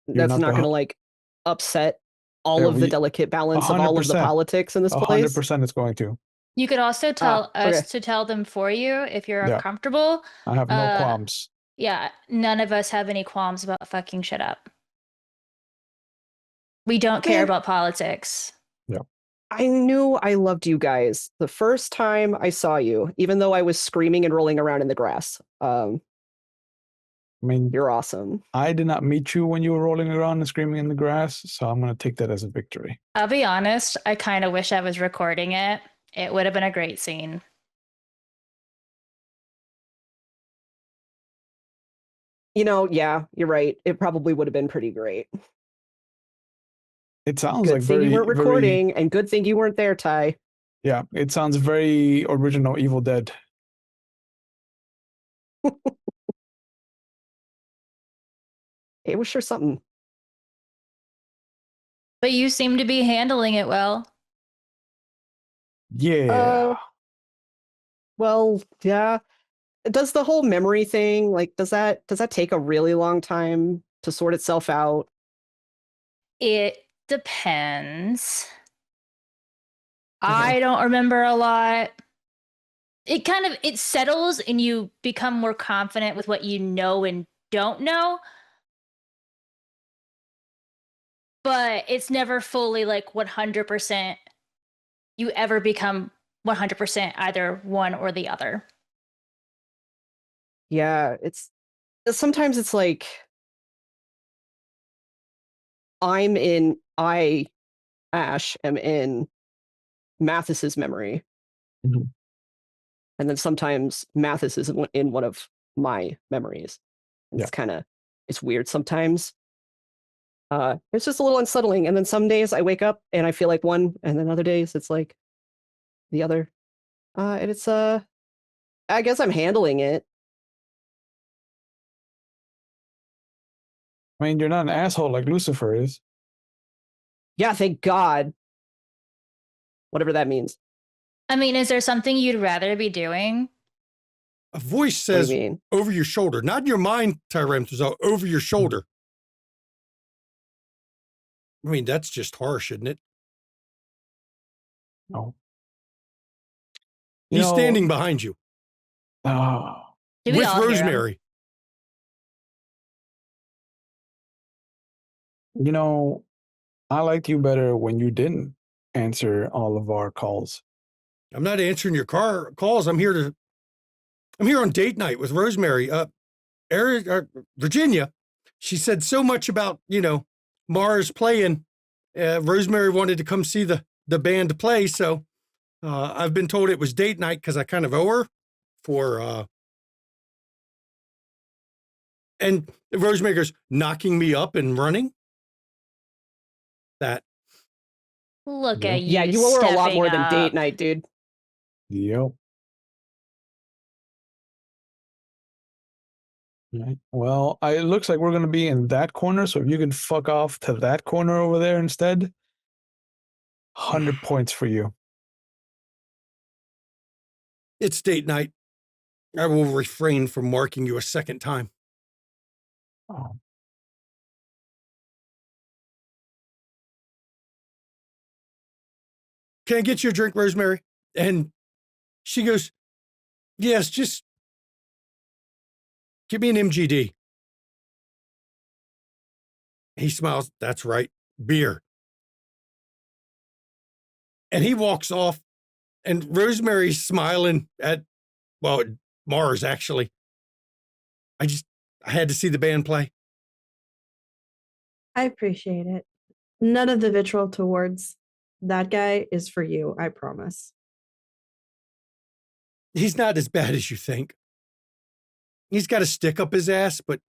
That's not going to like upset all of the delicate balance of all of the politics in this place. 100% it's going to. You could also tell us to tell them for you if you're uncomfortable. I have no qualms. Yeah, none of us have any qualms about fucking shit up. We don't care about politics. Yeah. I knew I loved you guys the first time I saw you, even though I was screaming and rolling around in the grass. I mean, you're awesome. I did not meet you when you were rolling around and screaming in the grass, so I'm going to take that as a victory. I'll be honest, I kind of wish I was recording it. It would have been a great scene. You know, yeah, you're right. It probably would have been pretty great. It sounds good like thing very, you weren't recording, very, and good thing you weren't there, Ty. Yeah, it sounds very original Evil Dead. It was sure something. But you seem to be handling it well. Yeah. Well, yeah. Does the whole memory thing, like, does that take a really long time to sort itself out? It depends. I don't remember a lot. It settles and you become more confident with what you know and don't know. But it's never fully like 100%. You ever become 100% either one or the other. Yeah, sometimes it's like Ash, am in Mathis's memory. Mm-hmm. And then sometimes Mathis is in one of my memories. And it's weird sometimes. It's just a little unsettling. And then some days I wake up and I feel like one, and then other days it's like the other. And it's I guess I'm handling it. I mean, you're not an asshole like Lucifer is. Yeah, thank God. Whatever that means. I mean, is there something you'd rather be doing? A voice What do says you mean? over your shoulder, not in your mind, Tyrantazal, over your shoulder. I mean, that's just harsh, isn't it? No. He's standing behind you. Oh. Do we with all hear him? Rosemary. You know, I liked you better when you didn't answer all of our calls. I'm not answering your calls. I'm here on date night with Rosemary. Virginia, she said so much about, Mars playing. Rosemary wanted to come see the band play. So I've been told it was date night because I kind of owe her for, and Rosemary goes, knocking me up and running. That. Look Yeah. at you. Yeah, you owe her a lot stepping more than date up. night, dude. Yep. Right. Well, it looks like we're going to be in that corner. So if you can fuck off to that corner over there instead, 100 points for you. It's date night. I will refrain from marking you a second time. Oh. Can I get you a drink, Rosemary? And she goes, yes, just give me an MGD. He smiles. That's right. Beer. And he walks off, and Rosemary's smiling at, Mars, actually. I had to see the band play. I appreciate it. None of the vitriol towards that guy is for you, I promise. He's not as bad as you think. He's got a stick up his ass, but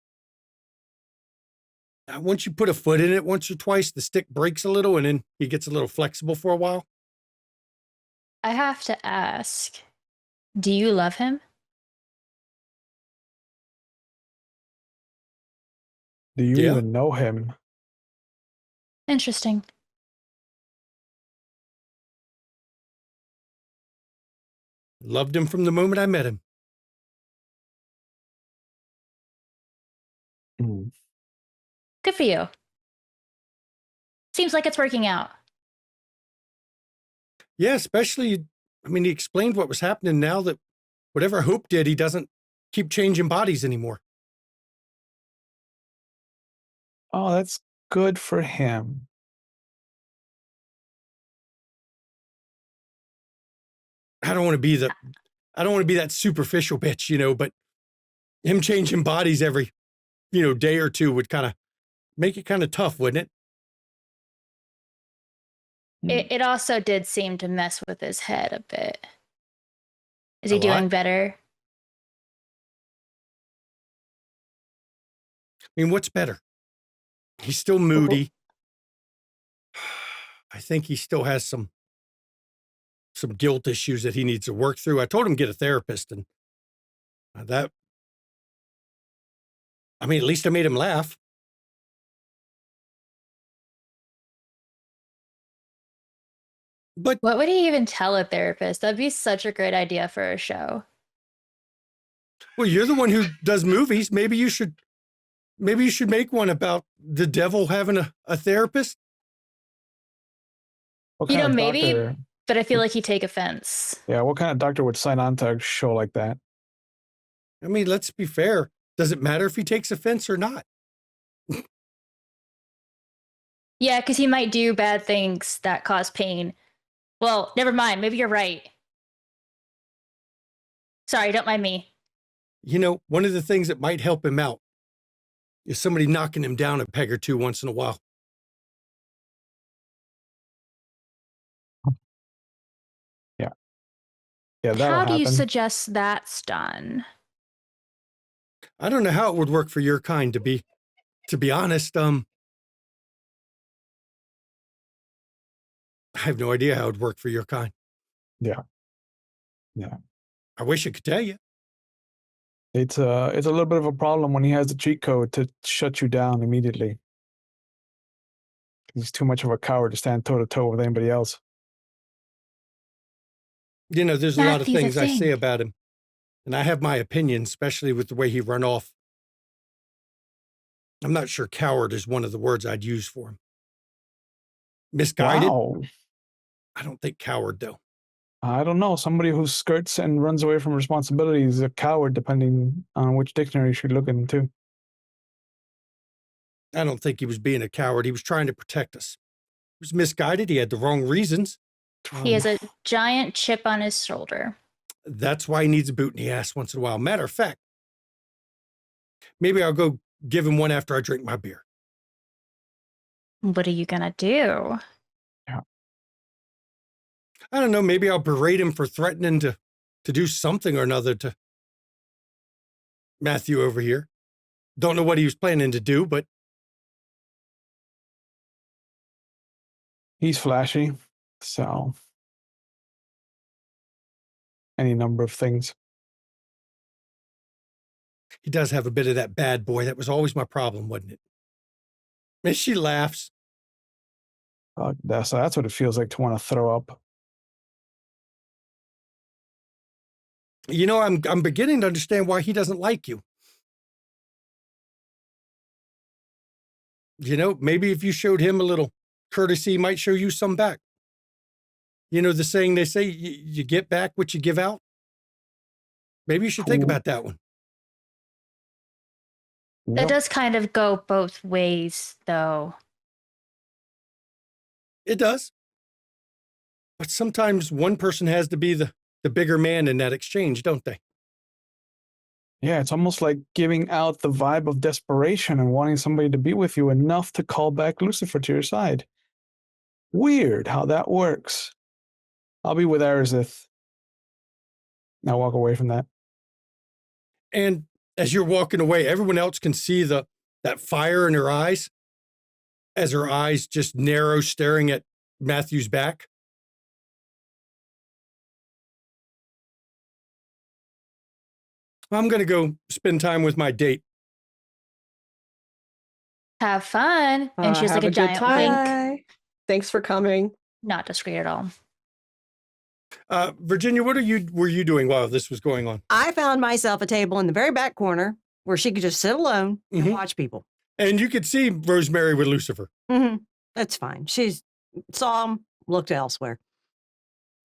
once you put a foot in it once or twice, the stick breaks a little, and then he gets a little flexible for a while. I have to ask, do you love him? Do you Yeah. even know him? Interesting. Loved him from the moment I met him. Mm. Good for you. Seems like it's working out. Yeah, especially, he explained what was happening now that whatever Hope did, he doesn't keep changing bodies anymore. Oh, that's good for him. I don't want to be that superficial bitch, but him changing bodies every, day or two would kind of make it kind of tough, wouldn't it? It also did seem to mess with his head a bit. Is he A lot? doing better? What's better? He's still moody. I think he still has some guilt issues that he needs to work through. I told him to get a therapist, and at least I made him laugh. But What would he even tell a therapist? That'd be such a great idea for a show. well, you're the one who does movies. Maybe you should make one about the devil having a therapist. What You kind know, of maybe, doctor? but I feel like he'd take offense. Yeah, what kind of doctor would sign on to a show like that? Let's be fair. Does it matter if he takes offense or not? Yeah, because he might do bad things that cause pain. Well, never mind. Maybe you're right. Sorry, don't mind me. One of the things that might help him out is somebody knocking him down a peg or two once in a while. Yeah. Yeah, that'll How do you happen. suggest that's done? I don't know how it would work for your kind, to be honest. I have no idea how it would work for your kind. Yeah. Yeah. I wish I could tell you. It's a little bit of a problem when he has the cheat code to shut you down immediately. He's too much of a coward to stand toe to toe with anybody else. You know, there's a lot of Matthew's a things I say thing. about him, and I have my opinion, especially with the way he run off. I'm not sure coward is one of the words I'd use for him. Misguided? Wow. I don't think coward, though. I don't know. Somebody who skirts and runs away from responsibility is a coward, depending on which dictionary you should look into. I don't think he was being a coward. He was trying to protect us. He was misguided. He had the wrong reasons. He has a giant chip on his shoulder. That's why he needs a boot in the ass once in a while. Matter of fact, maybe I'll go give him one after I drink my beer. What are you gonna do? I don't know. Maybe I'll berate him for threatening to do something or another to Matthew over here. Don't know what he was planning to do, but He's flashy, so any number of things. he does have a bit of that bad boy. That was always my problem, wasn't it? And she laughs. That's what it feels like to want to throw up. You know, I'm beginning to understand why he doesn't like you. You know, maybe if you showed him a little courtesy, he might show you some back. You know, the saying they say, you get back what you give out. Maybe you should think about that one. That does kind of go both ways, though. It does. But sometimes one person has to be the bigger man in that exchange, don't they? Yeah, it's almost like giving out the vibe of desperation and wanting somebody to be with you enough to call back Lucifer to your side. Weird how that works. I'll be with Arizith. Now walk away from that. And as you're walking away, everyone else can see that fire in her eyes as her eyes just narrow, staring at Matthew's back. I'm going to go spend time with my date. Have fun. And she's like have a a good giant time. wink. Thanks for coming. Not discreet at all. Virginia, what were you doing while this was going on? I found myself a table in the very back corner where she could just sit alone and watch people. And you could see Rosemary with Lucifer. Mm-hmm. That's fine. She saw him, looked elsewhere.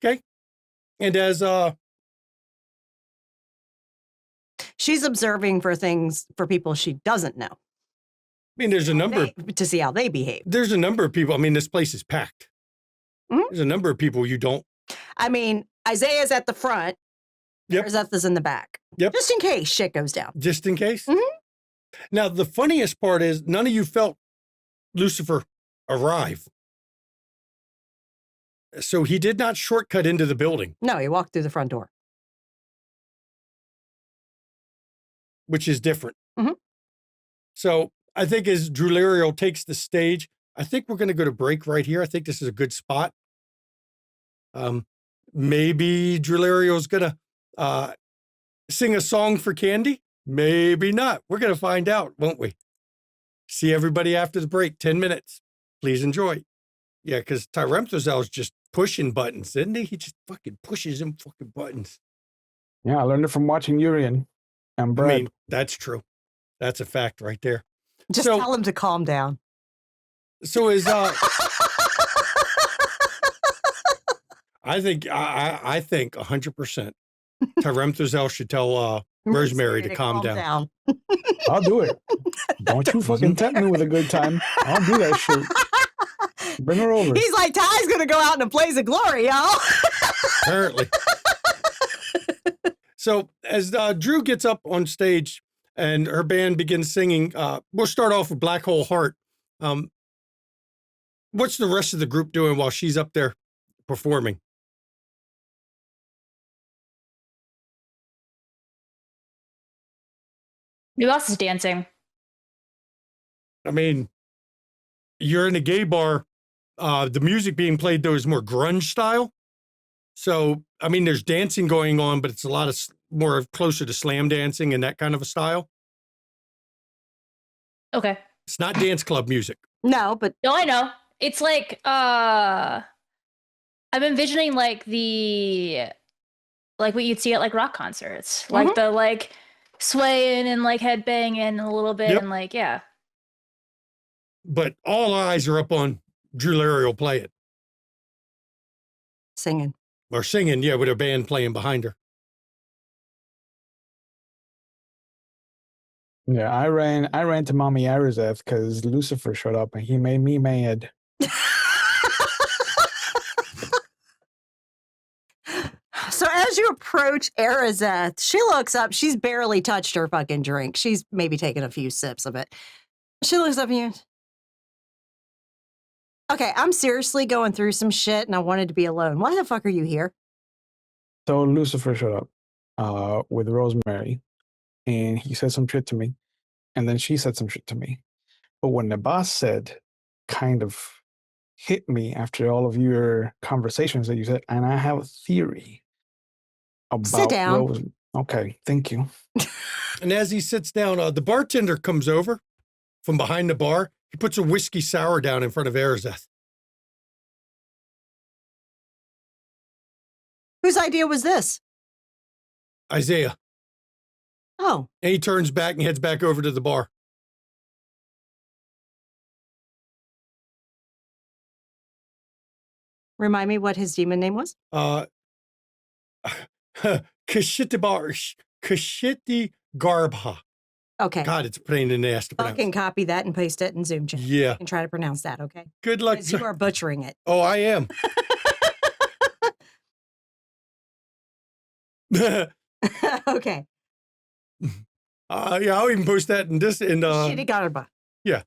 Okay. And as she's observing for things for people she doesn't know. I mean, there's a number to see how they behave. There's a number of people. I mean, this place is packed. Mm-hmm. There's a number of people you don't. I mean, Isaiah's at the front. Yep. Arizeth in the back. Yep. Just in case shit goes down. Just in case? Mm-hmm. Now, the funniest part is none of you felt Lucifer arrive. So he did not shortcut into the building. No, he walked through the front door. Which is different. Mm-hmm. So I think as Drulerio takes the stage, I think we're going to go to break right here. I think this is a good spot. Maybe Drulerio's going to sing a song for Candy. Maybe not. We're going to find out, won't we? See everybody after the break. 10 minutes. Please enjoy. Yeah, because Tyremthozel's just pushing buttons, isn't he? He just fucking pushes them fucking buttons. Yeah, I learned it from watching Urian and Brad. I mean, that's true. That's a fact right there. Just tell him to calm down. So is I think 100% Tyremthozel should tell Rosemary to calm down. I'll do it. Don't you fucking tempt me with a good time. I'll do that shit. Bring her over. He's like, Ty's gonna go out in a blaze of glory, y'all. Apparently. So as Drew gets up on stage and her band begins singing, we'll start off with Black Hole Heart. What's the rest of the group doing while she's up there performing? Who else is dancing? I mean, you're in a gay bar. The music being played, though, is more grunge style. So, I mean, there's dancing going on, but it's a lot of more closer to slam dancing and that kind of a style. Okay. It's not dance club music. No, but No, I know. It's like I'm envisioning like what you'd see at like rock concerts. Like the like swaying and like head banging a little bit and like yeah. But all eyes are up on Drew Larry will play it. Singing. Or singing, yeah, with a band playing behind her. Yeah, I ran to Mommy Arizeth because Lucifer showed up and he made me mad. So as you approach Arizeth, she looks up. She's barely touched her fucking drink. She's maybe taken a few sips of it. She looks up at you. Okay, I'm seriously going through some shit and I wanted to be alone. Why the fuck are you here? So Lucifer showed up with Rosemary and he said some shit to me. And then she said some shit to me. But when the boss said, kind of hit me after all of your conversations that you said, and I have a theory about Sit down. Rose. Okay, thank you. And as he sits down, the bartender comes over from behind the bar. He puts a whiskey sour down in front of Arizeth. Whose idea was this? Isaiah. Oh. And he turns back and heads back over to the bar. Remind me what his demon name was? Kashiti Garbha. Okay. God, it's a pain in the ass to pronounce. Fucking copy that and paste it in Zoom chat. Yeah. And try to pronounce that, okay? Good luck. Because you are butchering it. Oh, I am. Okay. Yeah, I'll even post that in this. Kashiti Garba. Yeah.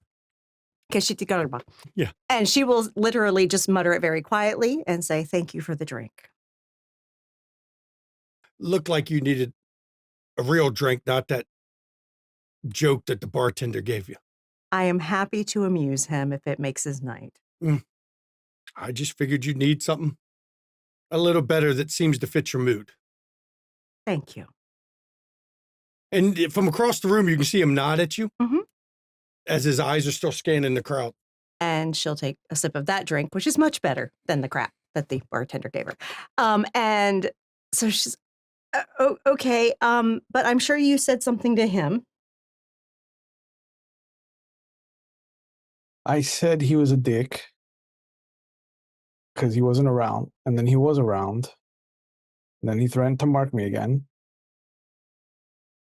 Kashiti Garba. Yeah. And she will literally just mutter it very quietly and say, thank you for the drink. Looked like you needed a real drink, not that joke that the bartender gave you. I am happy to amuse him if it makes his night. I just figured you'd need something a little better that seems to fit your mood. Thank you. And from across the room, you can see him nod at you as his eyes are still scanning the crowd. And she'll take a sip of that drink, which is much better than the crap that the bartender gave her. And so she's, okay, but I'm sure you said something to him. I said he was a dick because he wasn't around, and then he was around. And then he threatened to mark me again.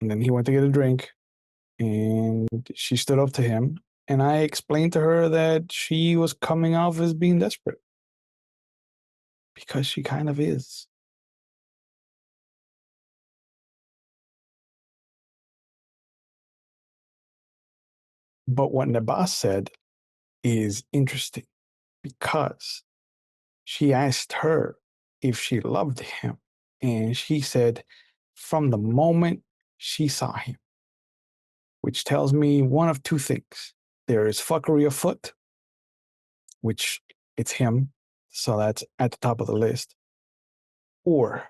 And then he went to get a drink, and she stood up to him. And I explained to her that she was coming off as being desperate. Because she kind of is. But what the boss said is interesting because she asked her if she loved him. And she said from the moment she saw him, which tells me one of two things. There is fuckery afoot, which it's him. So that's at the top of the list. Or,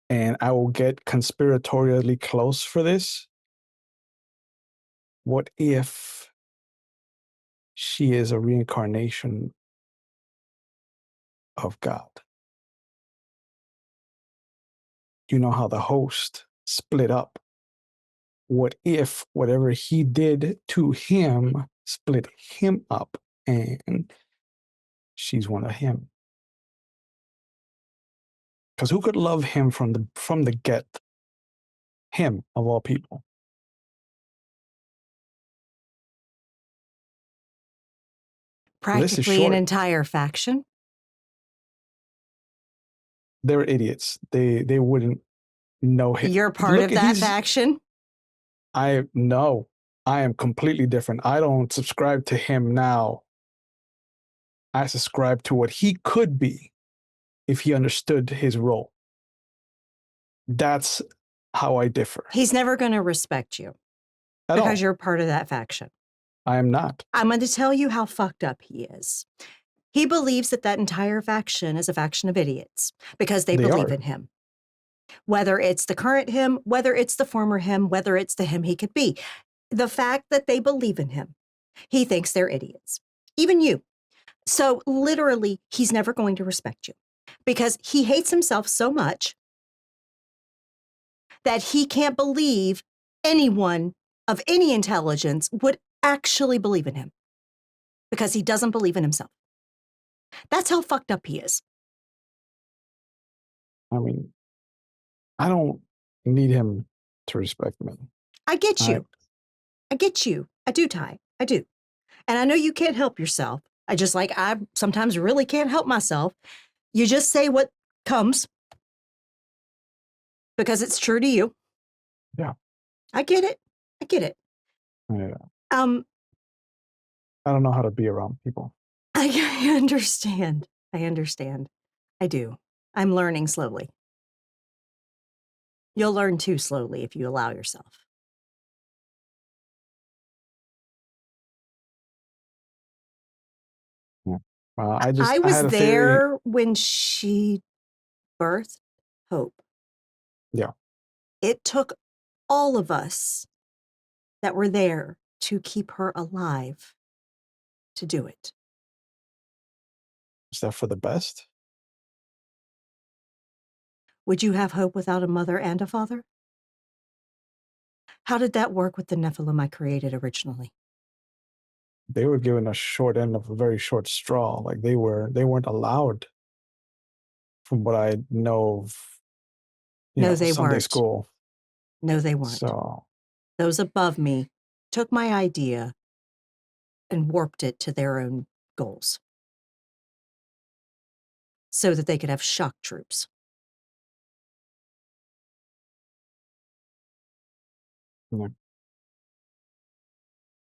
and I will get conspiratorially close for this. What if she is a reincarnation of God? You know how the host split up. What if whatever he did to him split him up and she's one of him? Because who could love him from the get? Him, of all people. Practically an entire faction. They're idiots. They wouldn't know him. You're part of that faction? I am completely different. I don't subscribe to him now. I subscribe to what he could be if he understood his role. That's how I differ. He's never going to respect you because you're part of that faction. I am not. I'm going to tell you how fucked up he is. He believes that entire faction is a faction of idiots because they believe in him. Whether it's the current him, whether it's the former him, whether it's the him he could be. The fact that they believe in him, he thinks they're idiots. Even you. So literally, he's never going to respect you because he hates himself so much that he can't believe anyone of any intelligence would actually believe in him because he doesn't believe in himself. That's how fucked up he is. I mean, I don't need him to respect me. I get you. I get you. I do, Ty. I do. And I know you can't help yourself. I sometimes really can't help myself. You just say what comes because it's true to you. Yeah. I get it. I get it. Yeah. Um, I don't know how to be around people. I understand. I understand. I do. I'm learning slowly. You'll learn too slowly if you allow yourself. Yeah. I was had a there theory. when she birthed Hope. Yeah. It took all of us that were there to keep her alive to do it. Is that for the best? Would you have Hope without a mother and a father? How did that work with the Nephilim I created originally? They were given a short end of a very short straw. Like they weren't allowed, from what I know of, No, they Sunday weren't. school. No, they weren't. So Those above me took my idea and warped it to their own goals so that they could have shock troops.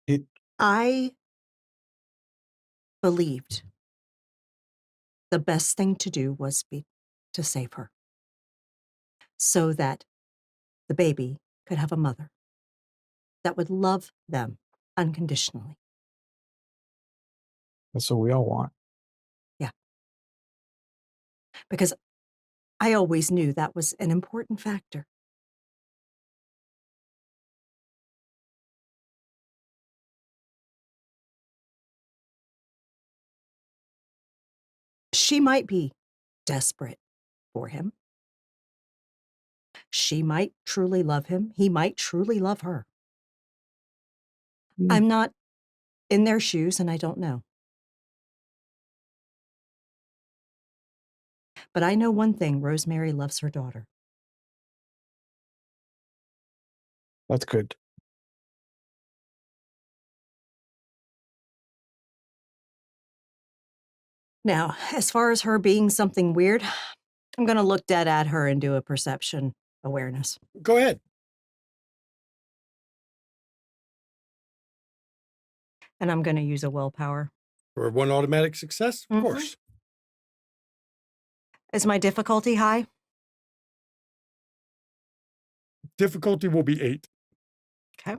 yeah. I believed the best thing to do was to save her so that the baby could have a mother that would love them unconditionally. That's what we all want. Yeah. Because I always knew that was an important factor. She might be desperate for him. She might truly love him. He might truly love her. Mm. I'm not in their shoes and I don't know. But I know one thing, Rosemary loves her daughter. That's good. Now, as far as her being something weird, I'm going to look dead at her and do a perception awareness. Go ahead. And I'm going to use a willpower. For one automatic success, of course. Is my difficulty high? Difficulty will be 8. Okay.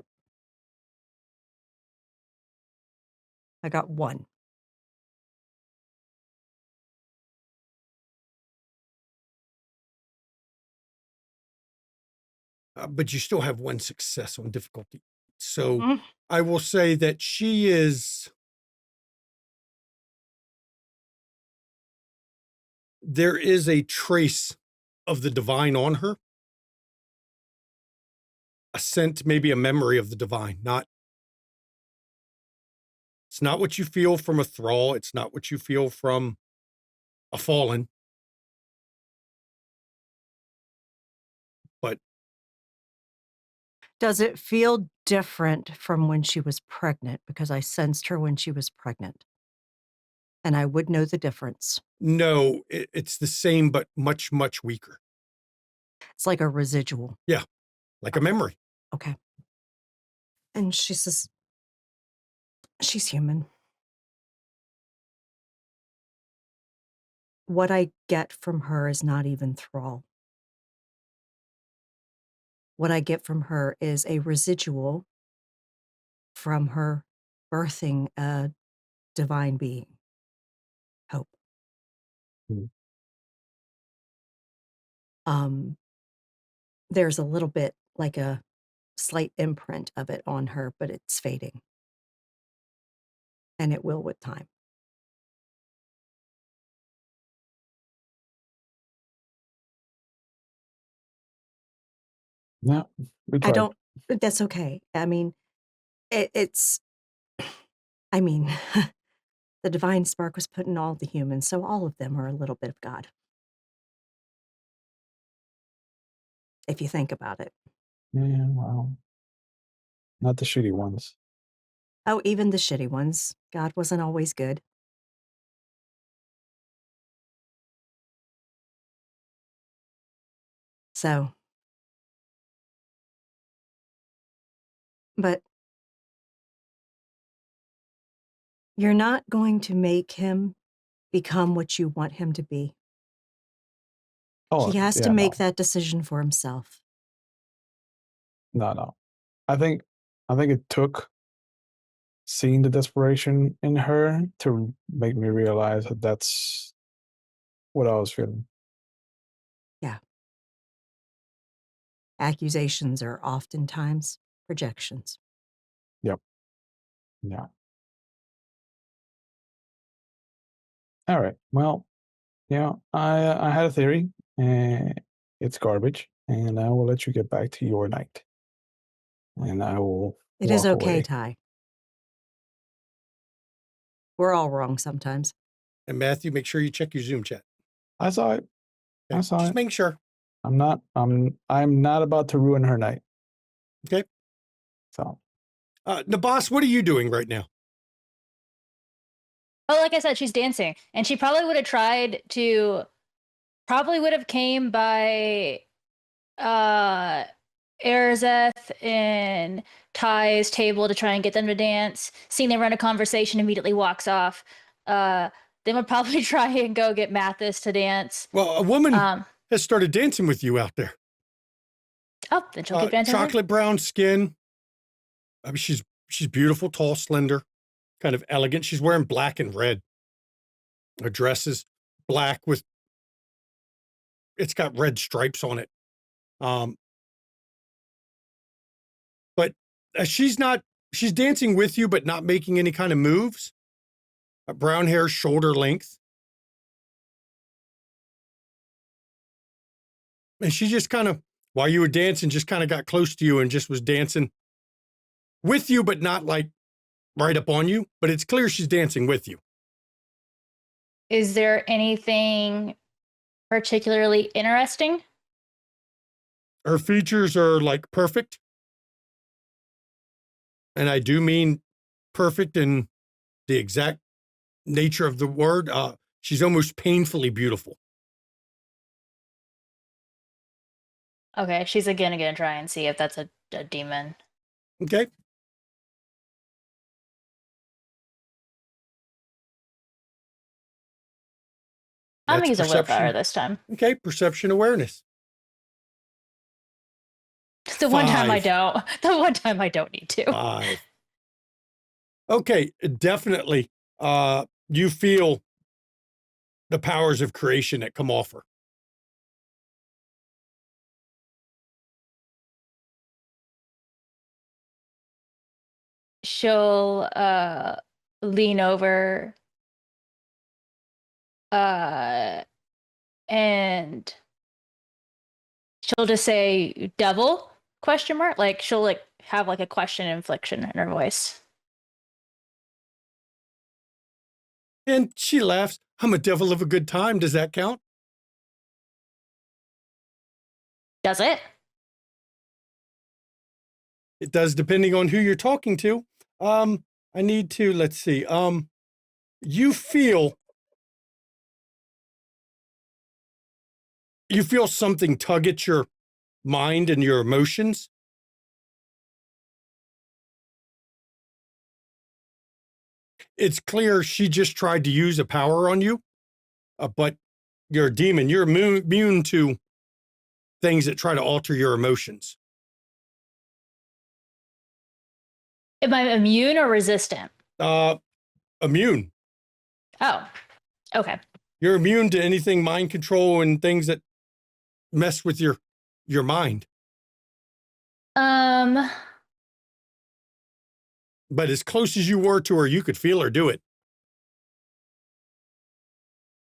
I got 1. But you still have 1 success on difficulty. So I will say that she is... There is a trace of the divine on her. A scent, maybe a memory of the divine. It's not what you feel from a thrall. It's not what you feel from a fallen. But does it feel different from when she was pregnant? Because I sensed her when she was pregnant. And I would know the difference. No, it's the same, but much, much weaker. It's like a residual. Yeah, like a memory. Okay. And she says, she's human. What I get from her is not even thrall. What I get from her is a residual from her birthing a divine being, Hope. Hmm. there's a little bit like a slight imprint of it on her, but it's fading. And it will with time. No, we I tried. don't, that's okay. I mean, it's, I mean, the divine spark was put in all the humans, so all of them are a little bit of God. If you think about it. Yeah, well, not the shitty ones. Oh, even the shitty ones. God wasn't always good. So. But you're not going to make him become what you want him to be. Oh, He has yeah, to make no. that decision for himself. No. I think it took seeing the desperation in her to make me realize that that's what I was feeling. Yeah. Accusations are oftentimes projections. Yep. Yeah. All right. Well, I had a theory, and it's garbage, and I will let you get back to your night, and I will It is walk okay, away. Ty. We're all wrong sometimes. And Matthew, make sure you check your Zoom chat. I saw it. Okay? I saw Just it. making sure. I'm not about to ruin her night. Okay. So. Nabas, what are you doing right now? Oh, like I said, she's dancing, and she probably would have came by Erzeth and Ty's table to try and get them to dance. Seeing they run a conversation, immediately walks off. They would probably try and go get Mathis to dance. Well, a woman has started dancing with you out there. Oh, then she'll keep dancing. Chocolate brown skin. I mean, she's beautiful, tall, slender, kind of elegant. She's wearing black and red. Her dress is black with, it's got red stripes on it. But she's dancing with you, but not making any kind of moves. Brown hair, shoulder length. And she just kind of, while you were dancing, just kind of got close to you and just was dancing with you, but not like right up on you. But it's clear she's dancing with you. Is there anything particularly interesting? Her features are like perfect. And I do mean perfect in the exact nature of the word. She's almost painfully beautiful. Okay, she's again gonna try and see if that's a demon. Okay. I'm gonna use a willpower this time. Okay, perception awareness. The one time I don't. The one time I don't need to. 5. Okay, definitely. You feel the powers of creation that come off her. She'll lean over and she'll just say devil ? Like she'll like have like a question inflection in her voice. And she laughs. I'm a devil of a good time. Does that count? Does it? It does, depending on who you're talking to. I need to, let's see. You feel something tug at your mind and your emotions. It's clear she just tried to use a power on you, but you're a demon. You're immune to things that try to alter your emotions. Am I immune or resistant? Immune. Oh, okay. You're immune to anything mind control and things that mess with your mind. But as close as you were to her, you could feel her do it.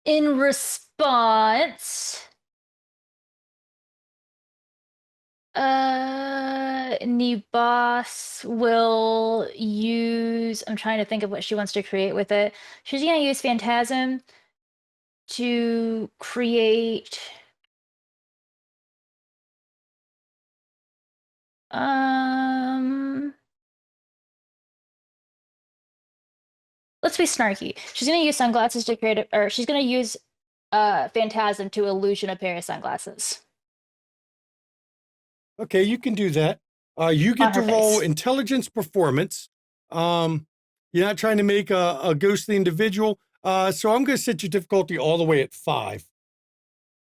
In response, Nibas will use, I'm trying to think of what she wants to create with it. She's gonna use Phantasm to create let's be snarky. She's gonna use sunglasses to create or she's gonna use Phantasm to illusion a pair of sunglasses. Okay, you can do that. You get to roll face. intelligence performance. You're not trying to make a ghostly individual. So I'm going to set your difficulty all the way at 5.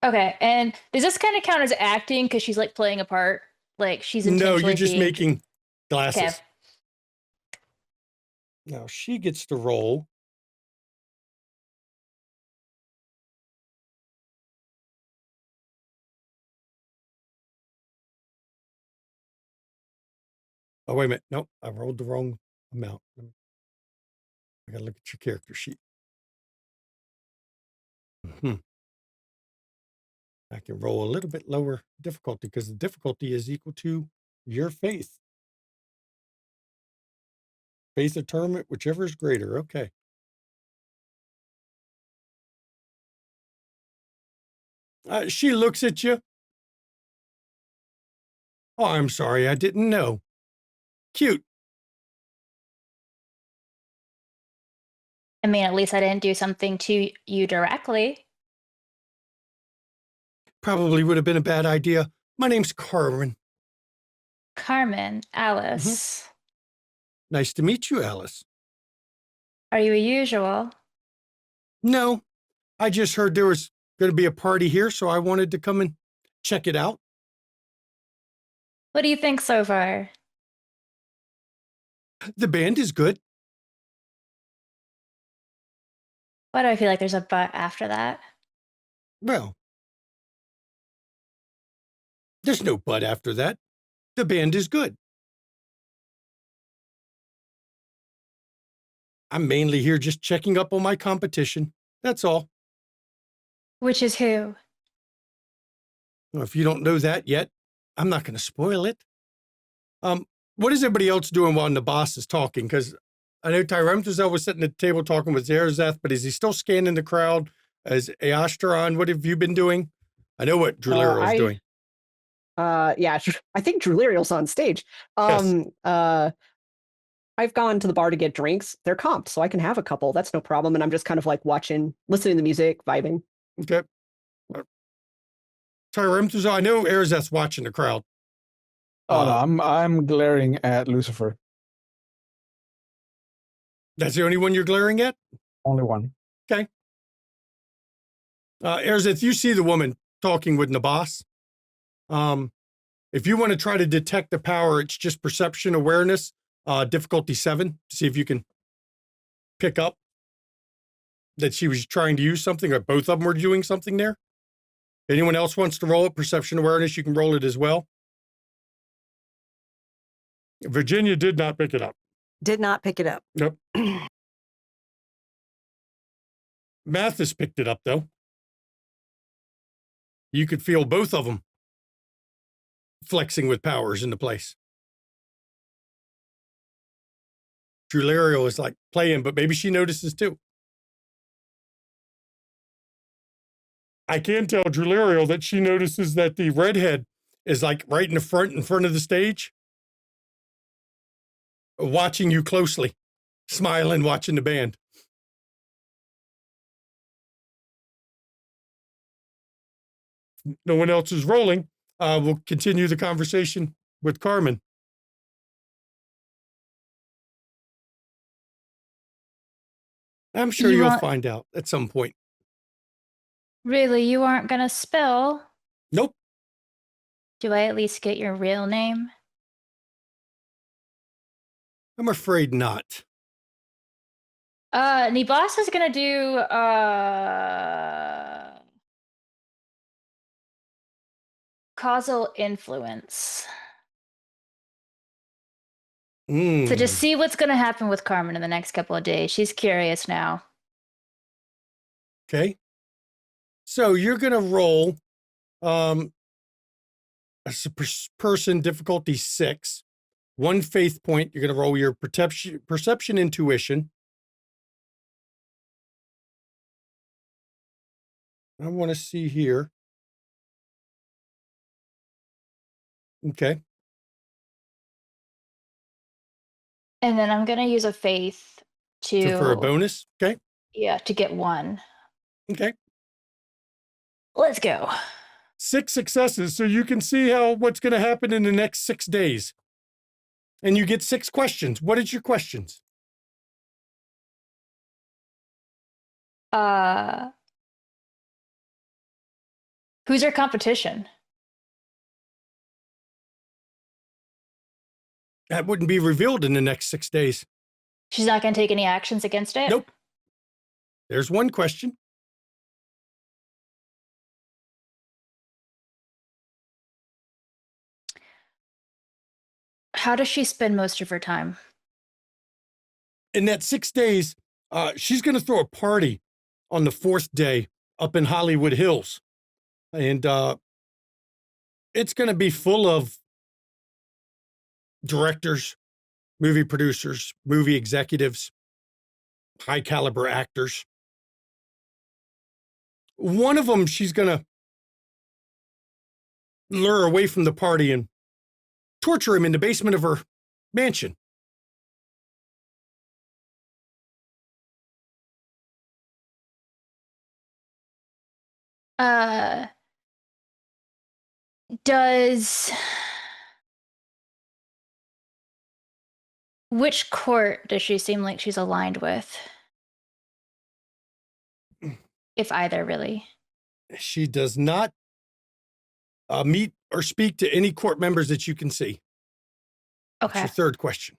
Okay, and does this kind of count as acting because she's like playing a part? Like she's No, intentionally you're just making glasses. Okay. Now she gets to roll. Oh, wait a minute. Nope, I rolled the wrong amount. I got to look at your character sheet. I can roll a little bit lower difficulty because the difficulty is equal to your faith. Faith or tournament, whichever is greater. Okay. She looks at you. Oh, I'm sorry. I didn't know. Cute. I mean, at least I didn't do something to you directly. Probably would have been a bad idea. My name's Carmen. Carmen, Alice. Nice to meet you, Alice. Are you a usual? No, I just heard there was going to be a party here, so I wanted to come and check it out. What do you think so far? The band is good. Why do I feel like there's a but after that? Well, there's no but after that. The band is good. I'm mainly here just checking up on my competition. That's all. Which is who? Well, if you don't know that yet, I'm not going to spoil it. What is everybody else doing while the boss is talking? Because I know Tyrone was sitting at the table talking with Zerzeth, but is he still scanning the crowd? As Aashtaron, what have you been doing? I know what Druleriel's doing. Yeah, I think Druleriel's on stage. Yes. I've gone to the bar to get drinks. They're comped, so I can have a couple. That's no problem. And I'm just kind of like watching, listening to music, vibing. Okay. Tyrone, I know Erzeth's watching the crowd. Oh, no, I'm glaring at Lucifer. That's the only one you're glaring at? Only one. Okay. Erzeth, you see the woman talking with Nabas. If you want to try to detect the power, it's just perception awareness, difficulty 7, to see if you can pick up that she was trying to use something, or both of them were doing something there. Anyone else wants to roll it, perception awareness, you can roll it as well. Virginia did not pick it up. Did not pick it up. Nope. Mathis picked it up, though. You could feel both of them flexing with powers into place. Druleriel is like playing, but maybe she notices too. I can tell Druleriel that she notices that the redhead is like right in front of the stage, watching you closely, smiling, watching the band. No one else is rolling. We'll continue the conversation with Carmen. I'm sure you'll find out at some point. Really, you aren't gonna spill? Nope. Do I at least get your real name? I'm afraid not. Nibas is gonna do causal influence. to just see what's going to happen with Carmen in the next couple of days. She's curious now. Okay. So you're going to roll a person difficulty 6, 1 faith point. You're going to roll your perception intuition. I want to see here. Okay. And then I'm going to use a faith For a bonus. Okay. Yeah, to get 1. Okay. Let's go. 6 successes, so you can see what's going to happen in the next 6 days. And you get 6 questions. What is your questions? Who's your competition? That wouldn't be revealed in the next 6 days. She's not going to take any actions against it? Nope. There's one question. How does she spend most of her time? In that 6 days, she's going to throw a party on the 4th day up in Hollywood Hills. And it's going to be full of directors, movie producers, movie executives, high caliber actors. One of them, she's going to lure away from the party and torture him in the basement of her mansion. Which court does she seem like she's aligned with? If either, really. She does not meet or speak to any court members that you can see. Okay. That's your third question.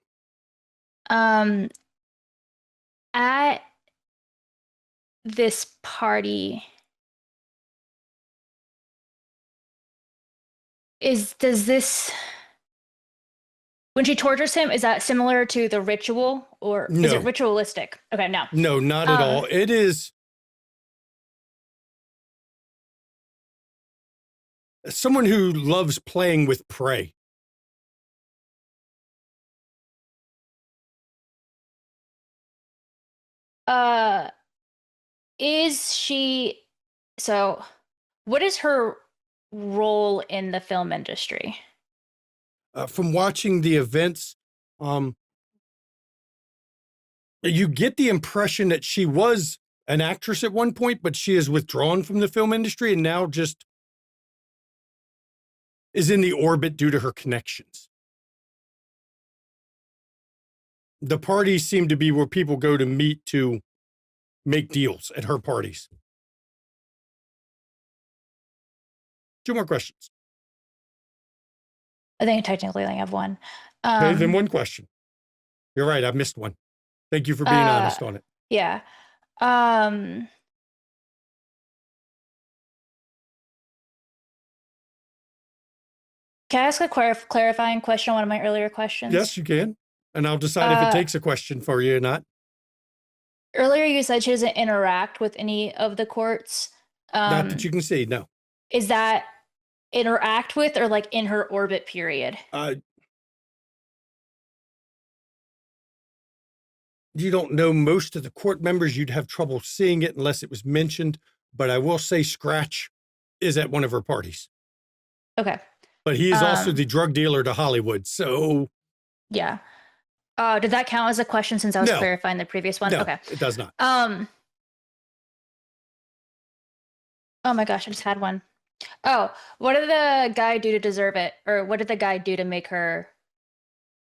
At this party, when she tortures him, is that similar to the ritual, or No. is it ritualistic? Okay, no. No, not at all. It is someone who loves playing with prey. What is her role in the film industry? From watching the events, you get the impression that she was an actress at one point, but she has withdrawn from the film industry and now just is in the orbit due to her connections. The parties seem to be where people go to meet to make deals at her parties. 2 more questions. I think technically I have one. Okay, then one question. You're right, I missed one. Thank you for being honest on it. Yeah. Can I ask a clarifying question on one of my earlier questions? Yes, you can. And I'll decide if it takes a question for you or not. Earlier, you said she doesn't interact with any of the courts. Not that you can see, no. Is that interact with or like in her orbit period? You don't know most of the court members. You'd have trouble seeing it unless it was mentioned. But I will say Scratch is at one of her parties. Okay. But he is also the drug dealer to Hollywood, so... Yeah. Did that count as a question since I was clarifying the previous one? No, okay. It does not. Oh my gosh, I just had one. Oh, what did the guy do to deserve it? Or what did the guy do to make her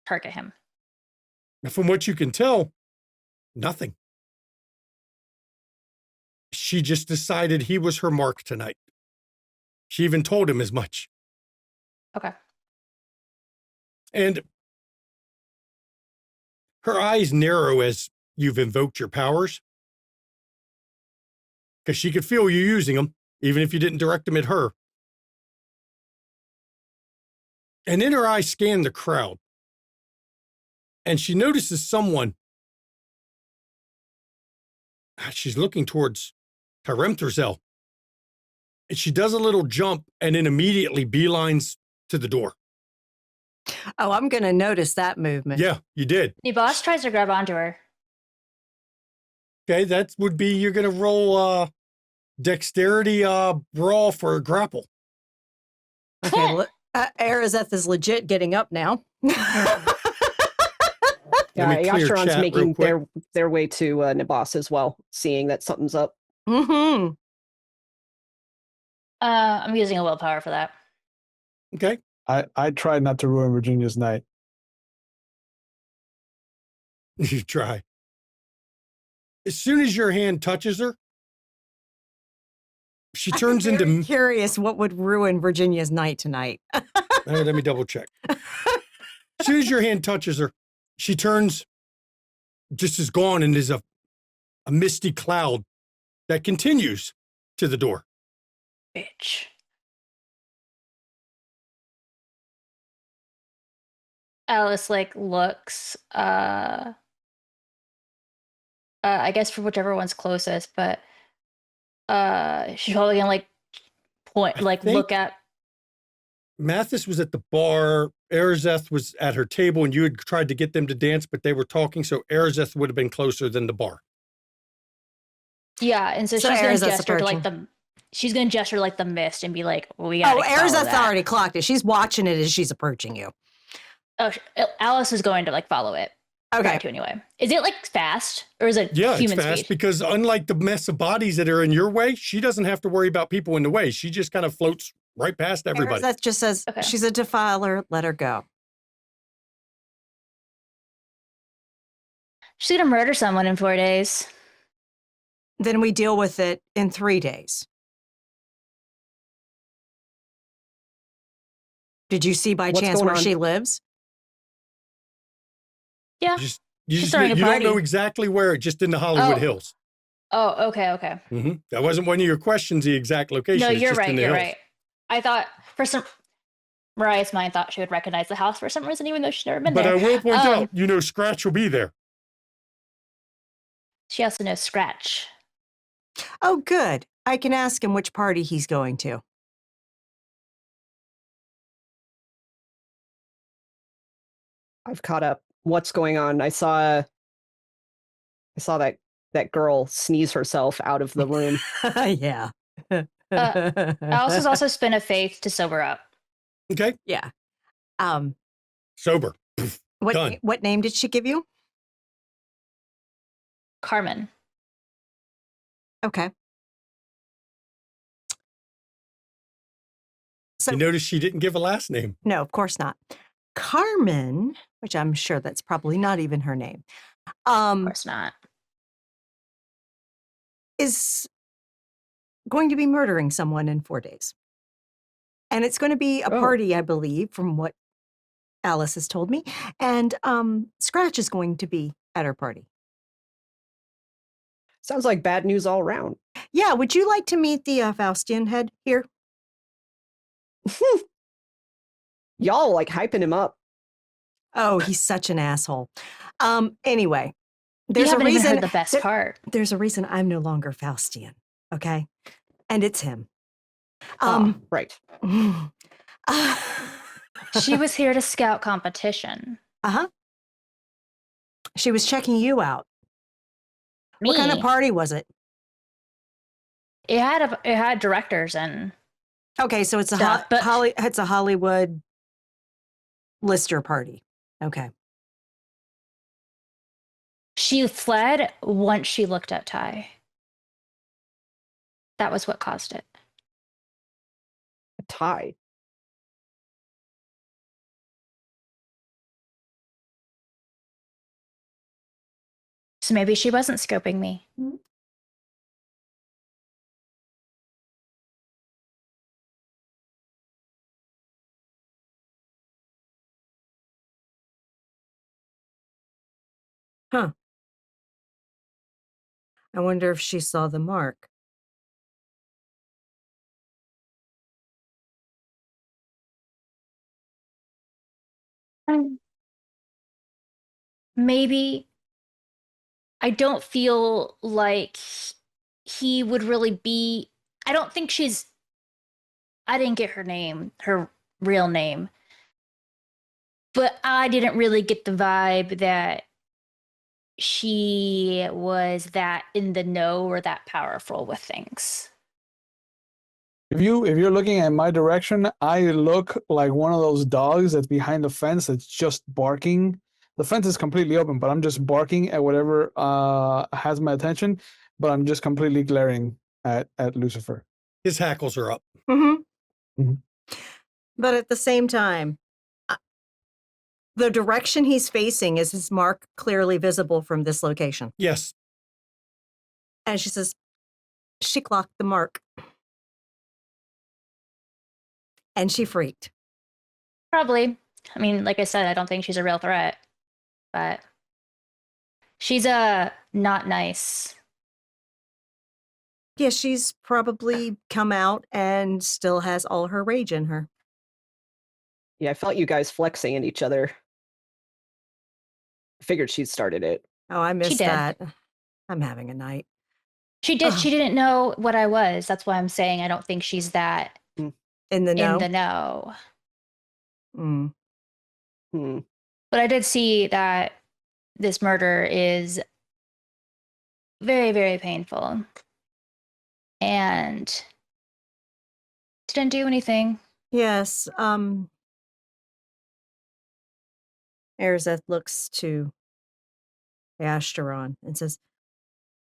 target him? From what you can tell, nothing. She just decided he was her mark tonight. She even told him as much. Okay. And her eyes narrow as you've invoked your powers. Because she could feel you using them, even if you didn't direct them at her. And then her eyes scan the crowd. and she notices someone. She's looking towards Tyremtherzel. And she does a little jump and then immediately beelines to the door. Oh, I'm going to notice that movement. Yeah, you did. The boss tries to grab onto her. Okay, that would be, you're going to roll dexterity brawl for a grapple. Okay, Arazeth is legit getting up now. Yeah, Yasharon's making their way to Nabas as well, seeing that something's up. Mm-hmm. I'm using a willpower for that. Okay. I tried not to ruin Virginia's night. You try. As soon as your hand touches her, she turns I'm very into... curious what would ruin Virginia's night tonight. Let me double check. As soon as your hand touches her, she turns, just is gone, and is a misty cloud that continues to the door. Bitch. Alice looks I guess for whichever one's closest, but she's probably gonna point look at. Mathis was at the bar. Arazeth was at her table, and you had tried to get them to dance, but they were talking, so Arazeth would have been closer than the bar. Yeah, and so she's gonna gesture to she's gonna gesture like the mist and be like, well, we gotta Arazeth's already clocked it. She's watching it as she's approaching you. Oh, Alice is going to follow it. Okay. To anyway. Is it fast, or is it human speed? It's fast because unlike the mess of bodies that are in your way, she doesn't have to worry about people in the way. She just kind of floats right past everybody. That just says, she's a defiler, let her go. She's gonna murder someone in 4 days. Then we deal with it in 3 days. Did you see by chance where she lives? Yeah. You don't know exactly where, just in the Hollywood Hills. Oh, okay. Mm-hmm. That wasn't one of your questions, the exact location. No, you're just right. In the You're hills. right. I thought Mariah's mind thought she would recognize the house for some reason, even though she's never been there. But I will point out, Scratch will be there. She also knows Scratch. Oh, good. I can ask him which party he's going to. I've caught up. What's going on? I saw that girl sneeze herself out of the room. Yeah. Alice has also spent a faith to sober up. Okay. Yeah. Sober. What name did she give you? Carmen. Okay. So you notice she didn't give a last name. No, of course not. Carmen, which I'm sure that's probably not even her name. Of course not. Is going to be murdering someone in 4 days. And it's going to be a party, I believe, from what Alice has told me. And Scratch is going to be at her party. Sounds like bad news all around. Yeah, would you like to meet the Faustian head here? Y'all hyping him up. Oh, he's such an asshole. Anyway, there's a reason. Even heard the best part. There's a reason I'm no longer Faustian. Okay, and it's him. Right. She was here to scout competition. She was checking you out. Me? What kind of party was it? It had directors and. Okay, so it's it's a Hollywood Lister party. Okay. She fled once she looked at Ty. That was what caused it. Ty. So maybe she wasn't scoping me. Huh. I wonder if she saw the mark. maybe. I don't feel like he would really be. I don't think she's. I didn't get her real name, but I didn't really get the vibe that she was that in the know or that powerful with things. If you're looking at my direction, I look like one of those dogs that's behind the fence that's just barking. The fence is completely open, but I'm just barking at whatever has my attention. But I'm just completely glaring at Lucifer. His hackles are up. But at the same time, the direction he's facing is his mark clearly visible from this location. Yes. And she says, she clocked the mark. And she freaked. Probably. I mean, like I said, I don't think she's a real threat, but she's not nice. Yeah, she's probably come out and still has all her rage in her. Yeah, I felt you guys flexing at each other. I figured she'd started it. Oh, I missed did. that. I'm having a night. She did. She didn't know what I was. That's why I'm saying I don't think she's that In the know? in the know. Mm. But I did see that this murder is very, very painful. And didn't do anything. Yes. Erzeth looks to Ashtaron and says,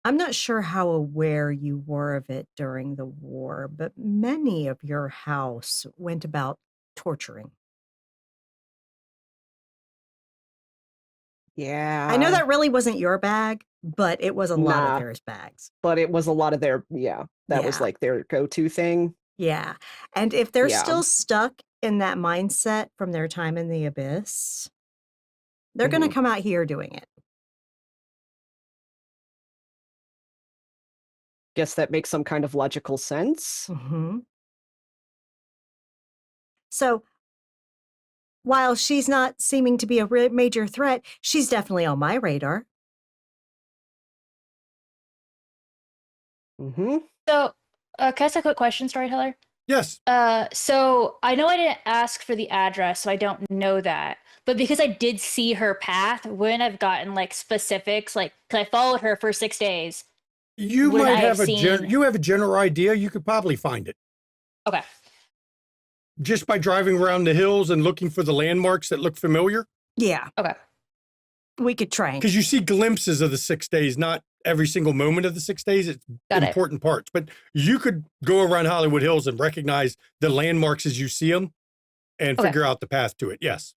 I'm not sure how aware you were of it during the war, but many of your house went about torturing. Yeah. I know that really wasn't your bag, but it was a lot of theirs bags. But it was a lot of their, that was like their go-to thing. Yeah. And if they're still stuck in that mindset from their time in the abyss, they're going to come out here doing it. Guess that makes some kind of logical sense. So while she's not seeming to be a major threat, she's definitely on my radar. So, can I ask a quick question, Storyteller? Yes. So I know I didn't ask for the address, so I don't know that. But because I did see her path, wouldn't I've gotten like specifics, like because I followed her for 6 days. You might have you have a general idea. You could probably find it. Okay. Just by driving around the hills and looking for the landmarks that look familiar. Yeah. Okay. We could try. Because you see glimpses of the 6 days, not every single moment of the 6 days. It's important parts. But you could go around Hollywood Hills and recognize the landmarks as you see them and figure out the path to it. Yes.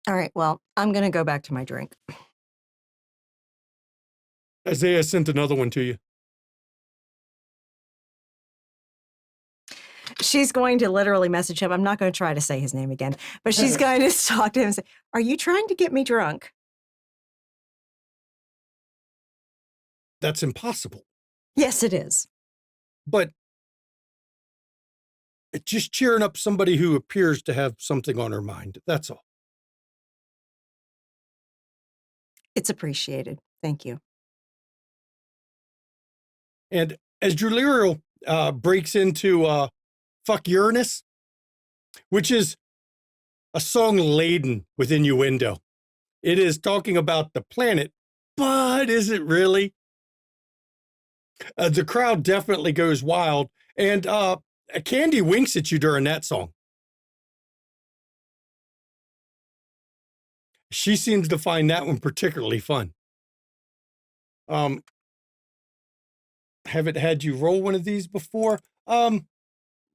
All right. Well, I'm going to go back to my drink. Isaiah sent another one to you. She's going to literally message him. I'm not going to try to say his name again, but she's going to talk to him and say, are you trying to get me drunk? That's impossible. Yes, it is. But it's just cheering up somebody who appears to have something on her mind. That's all. It's appreciated. Thank you. And as Juliriel breaks into Fuck Uranus, which is a song laden with innuendo. It is talking about the planet, but is it really? The crowd definitely goes wild, and Candy winks at you during that song. She seems to find that one particularly fun. Haven't had you roll one of these before.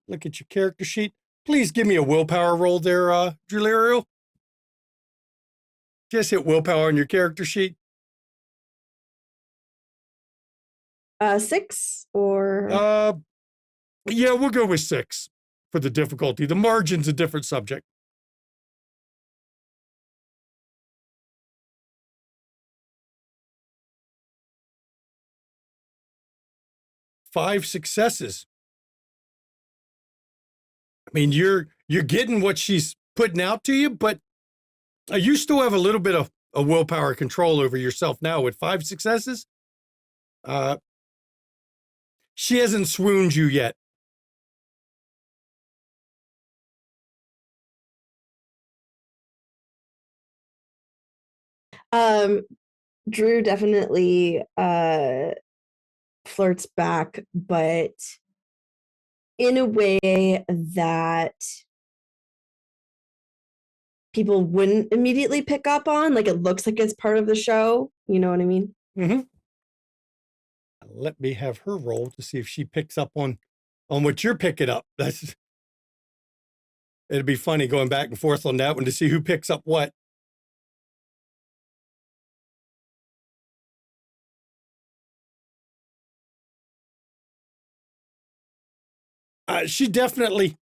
Look at your character sheet. Please give me a willpower roll there, Juliriel. Just hit willpower on your character sheet. 6 or? Yeah, we'll go with 6 for the difficulty. The margin's a different subject. Five successes. I mean, you're getting what she's putting out to you, but you still have a little bit of a willpower control over yourself now with 5 successes. She hasn't swooned you yet. Drew definitely flirts back, but in a way that people wouldn't immediately pick up on. Like, it looks like it's part of the show. You know what I mean? Mm-hmm. Let me have her roll to see if she picks up on what you're picking up. It'd be funny going back and forth on that one to see who picks up what. She definitely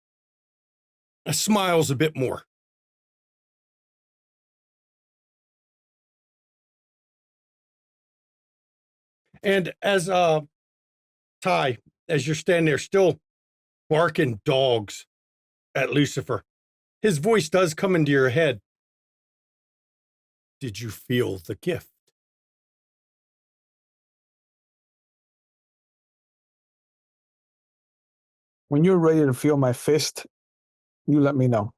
smiles a bit more. And as Ty, as you're standing there still barking dogs at Lucifer, his voice does come into your head. Did you feel the gift? When you're ready to feel my fist, you let me know.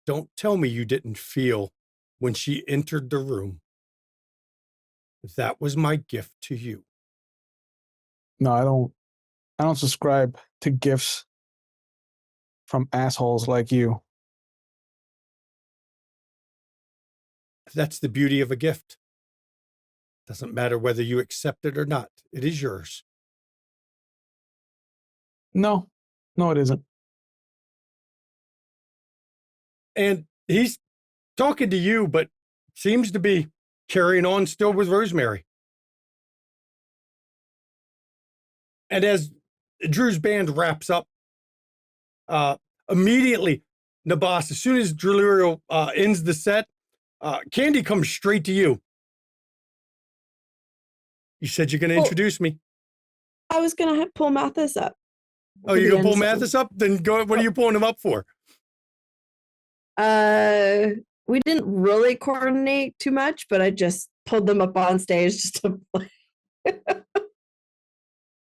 Don't tell me you didn't feel when she entered the room. That was my gift to you. No, I don't subscribe to gifts from assholes like you. That's the beauty of a gift. Doesn't matter whether you accept it or not. It is yours. No, it isn't. And he's talking to you, but seems to be carrying on still with Rosemary. And as Drew's band wraps up, immediately, Nabas, as soon as Drulirio ends the set, Candy comes straight to you. You said you're going to introduce me. I was going to pull Mathis up. Oh, you're going to pull Mathis up? Then go. What are you pulling him up for? We didn't really coordinate too much, but I just pulled them up on stage just to play.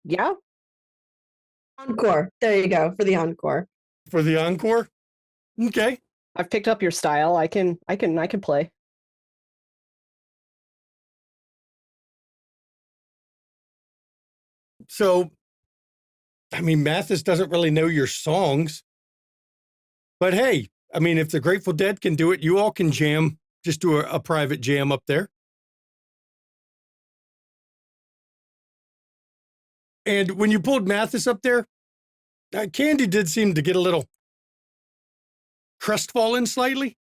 Yeah. Encore. There you go, for the encore. For the encore? Okay. I've picked up your style. I can play. So, I mean, Mathis doesn't really know your songs. But hey, I mean, if the Grateful Dead can do it, you all can jam. Just do a private jam up there. And when you pulled Mathis up there, Candy did seem to get a little crestfallen slightly.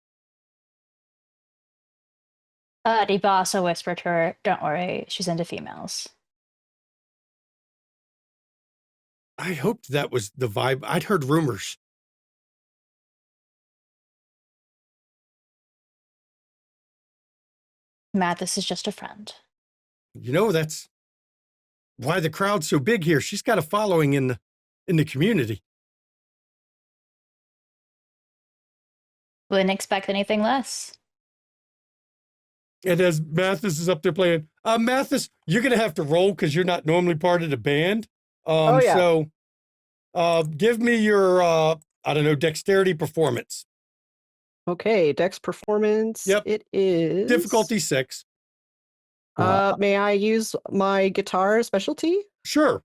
Deba also whispered to her, "Don't worry, she's into females." I hoped that was the vibe. I'd heard rumors. Mathis is just a friend. You know, that's why the crowd's so big here. She's got a following in the community. Wouldn't expect anything less. And as Mathis is up there playing, Mathis, you're going to have to roll because you're not normally part of the band. So give me your, I don't know, dexterity performance. Okay, Dex performance. Yep. It is Difficulty 6. May I use my guitar specialty? Sure.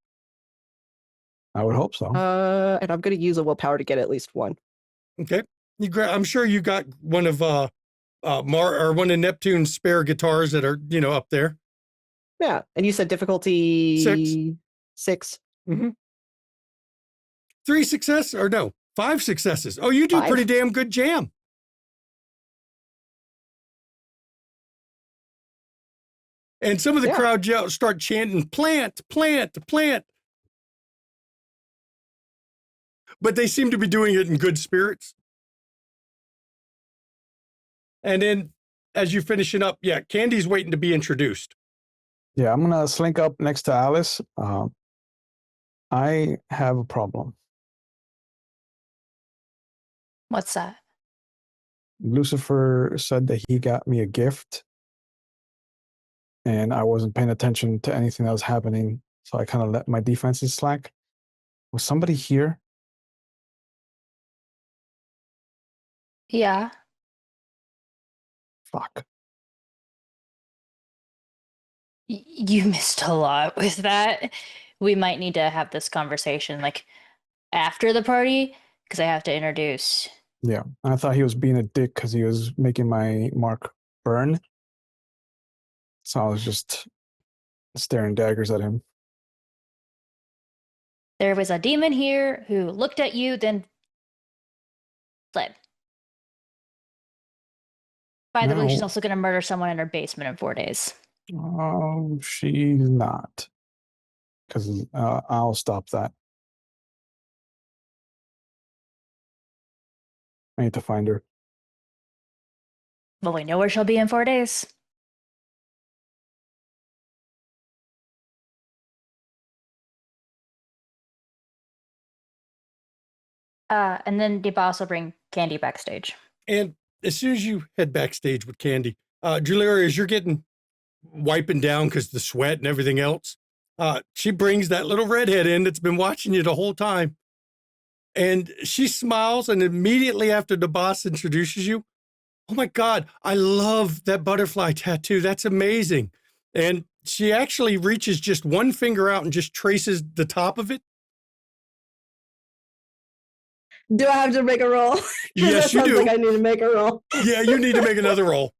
I would hope so. And I'm going to use a willpower to get at least one. Okay. I'm sure you got one of one of Neptune's spare guitars that are, up there. Yeah, and you said difficulty 6. Mm-hmm. 3 success or no, 5 successes. Oh, you do 5. pretty damn good jam. And some of the crowd start chanting, "Plant, plant, plant." But they seem to be doing it in good spirits. And then as you're finishing up, Candy's waiting to be introduced. Yeah, I'm going to slink up next to Alice. I have a problem. What's that? Lucifer said that he got me a gift, and I wasn't paying attention to anything that was happening, so I kind of let my defenses slack. Was somebody here? Yeah. Fuck. You missed a lot with that. We might need to have this conversation like after the party because I have to introduce. Yeah, I thought he was being a dick because he was making my mark burn. So I was just staring daggers at him. There was a demon here who looked at you, then fled. By the way, she's No. also going to murder someone in her basement in 4 days. She's not. Because I'll stop that. I need to find her. Well, we know where she'll be in 4 days. And then the boss will bring Candy backstage. And as soon as you head backstage with Candy, Julia, as you're getting wiping down because the sweat and everything else, she brings that little redhead in that's been watching you the whole time. And she smiles, and immediately after the boss introduces you, oh my God, I love that butterfly tattoo. That's amazing. And she actually reaches just one finger out and just traces the top of it. Do I have to make a roll? Yes, you do. Like I need to make a roll. Yeah, you need to make another roll.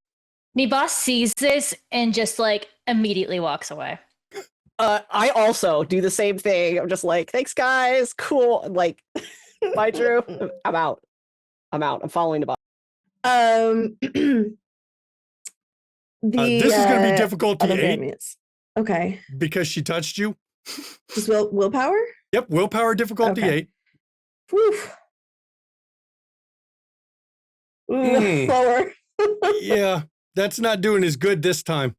The boss sees this and just like immediately walks away. I also do the same thing. I'm just like, thanks, guys. Cool. Like, bye, Drew. I'm out. I'm following the boss. This is going to be difficulty 8. Variants. Okay. Because she touched you. Just willpower? Yep, willpower difficulty 8. Whew. Lower. Yeah, that's not doing as good this time.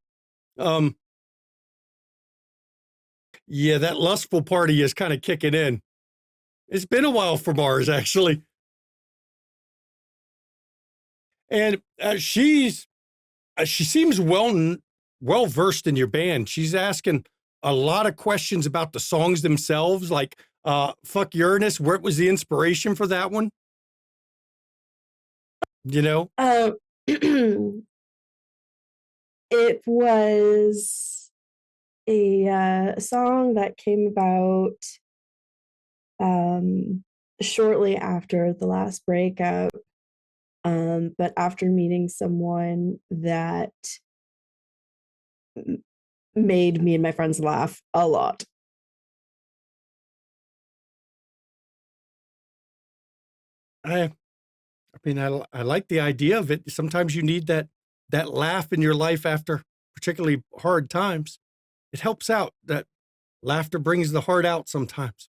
Yeah, that lustful party is kind of kicking in. It's been a while for Mars, actually. And she seems well versed in your band. She's asking a lot of questions about the songs themselves, like "Fuck Uranus." Where was the inspiration for that one? You know, it was a song that came about shortly after the last breakup, but after meeting someone that made me and my friends laugh a lot. I mean, I like the idea of it. Sometimes you need that laugh in your life after particularly hard times. It helps out. That laughter brings the heart out sometimes.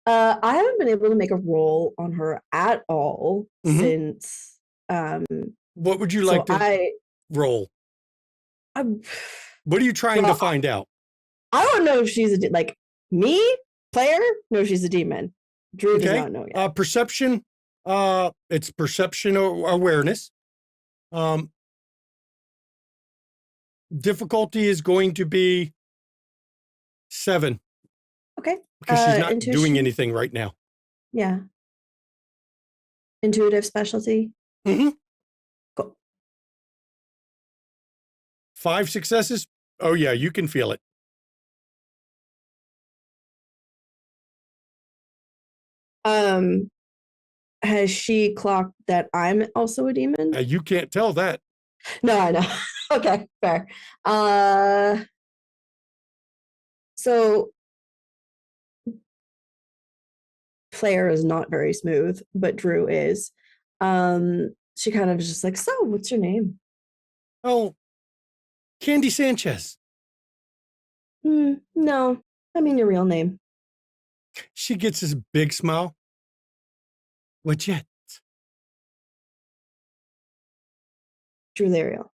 I haven't been able to make a roll on her at all since. What would you like to roll? What are you trying to find out? I don't know if she's like me, player. No, she's a demon. Drew does not know yet. Perception. It's perception or awareness. Difficulty is going to be 7. Okay. Because she's not doing anything right now. Yeah. Intuitive specialty. Mm-hmm. Cool. 5 successes. Oh yeah, you can feel it. Has she clocked that I'm also a demon? You can't tell that. No, I know. Okay, fair. So player is not very smooth, but Drew is. She kind of just like, so what's your name? Oh, Candy Sanchez. No, I mean your real name. She gets this big smile. What yet? Drew Lariel.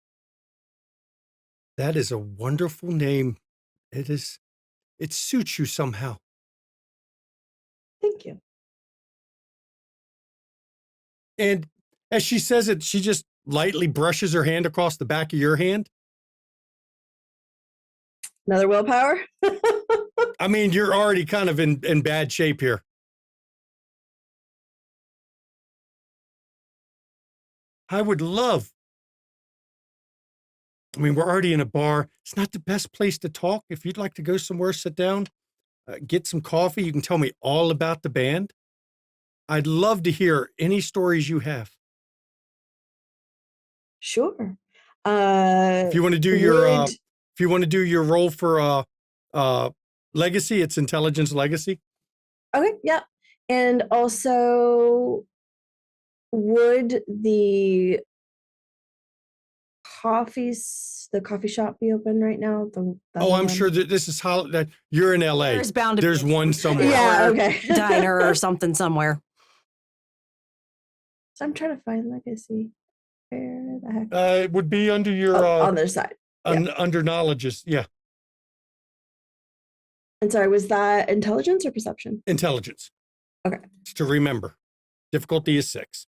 That is a wonderful name. It suits you somehow. Thank you. And as she says it, she just lightly brushes her hand across the back of your hand. Another willpower? I mean, you're already kind of in bad shape here. I would love. I mean, we're already in a bar. It's not the best place to talk. If you'd like to go somewhere, sit down, get some coffee. You can tell me all about the band. I'd love to hear any stories you have. Sure. If you want to do your role for legacy, it's intelligence legacy. Okay, yeah. And also, would the coffee shop be open right now? I'm sure that this is how that you're in LA. There's bound to There's be one somewhere. Yeah, okay. diner or something somewhere. So I'm trying to find legacy. Where the heck? It would be under your on their side. under knowledge. Yeah. And sorry, was that intelligence or perception? Intelligence. Okay. It's to remember. Difficulty is 6.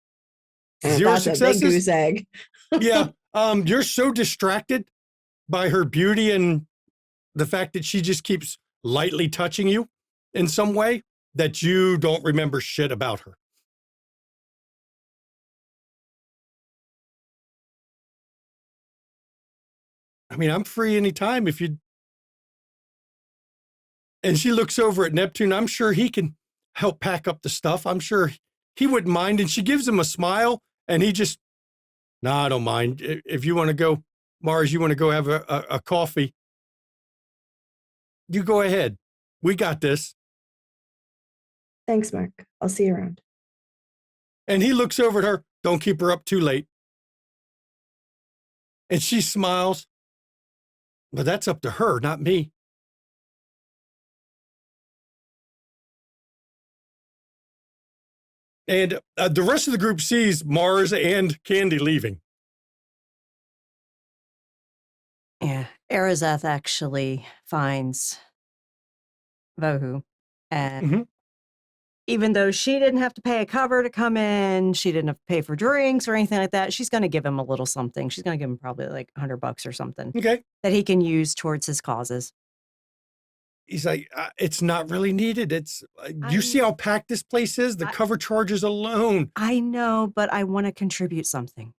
That's 0 a big successes. goose egg. Yeah. You're so distracted by her beauty and the fact that she just keeps lightly touching you in some way that you don't remember shit about her. I mean, I'm free anytime if you. And she looks over at Neptune. I'm sure he can help pack up the stuff. I'm sure he wouldn't mind. And she gives him a smile and he just, no, I don't mind. If you want to go, Mars, you want to go have a coffee, you go ahead. We got this. Thanks, Mark. I'll see you around. And he looks over at her. Don't keep her up too late. And she smiles. But that's up to her, not me. And the rest of the group sees Mars and Candy leaving. Yeah. Arizeth actually finds Vohu. And even though she didn't have to pay a cover to come in, she didn't have to pay for drinks or anything like that, she's going to give him a little something. She's going to give him probably like $100 or something. Okay. That he can use towards his causes. He's like, it's not really needed. It's you see how packed this place is? The cover charges alone. I know, but I want to contribute something.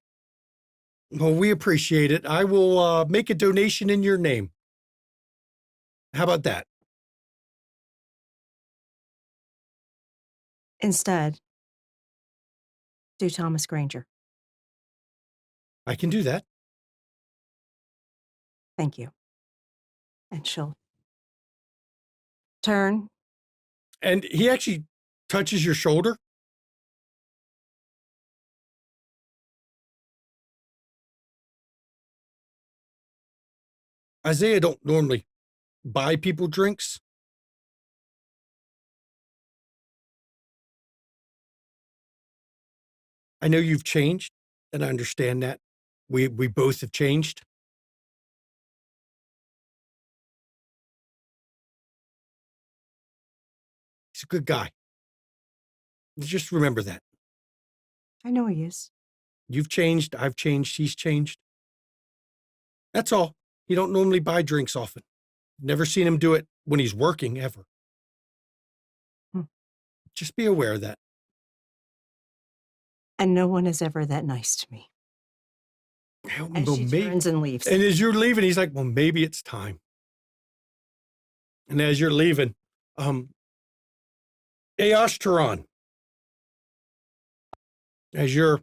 Well, we appreciate it. I will make a donation in your name. How about that? Instead, do Thomas Granger. I can do that. Thank you. And she'll turn. And he actually touches your shoulder. Isaiah don't normally buy people drinks. I know you've changed, and I understand that. We both have changed. He's a good guy. Just remember that. I know he is. You've changed, I've changed, he's changed. That's all. He don't normally buy drinks often. Never seen him do it when he's working, ever. Just be aware of that. And no one is ever that nice to me. And she turns and leaves. And as you're leaving, he's like, well, maybe it's time. And as you're leaving, Ashtaran, as you're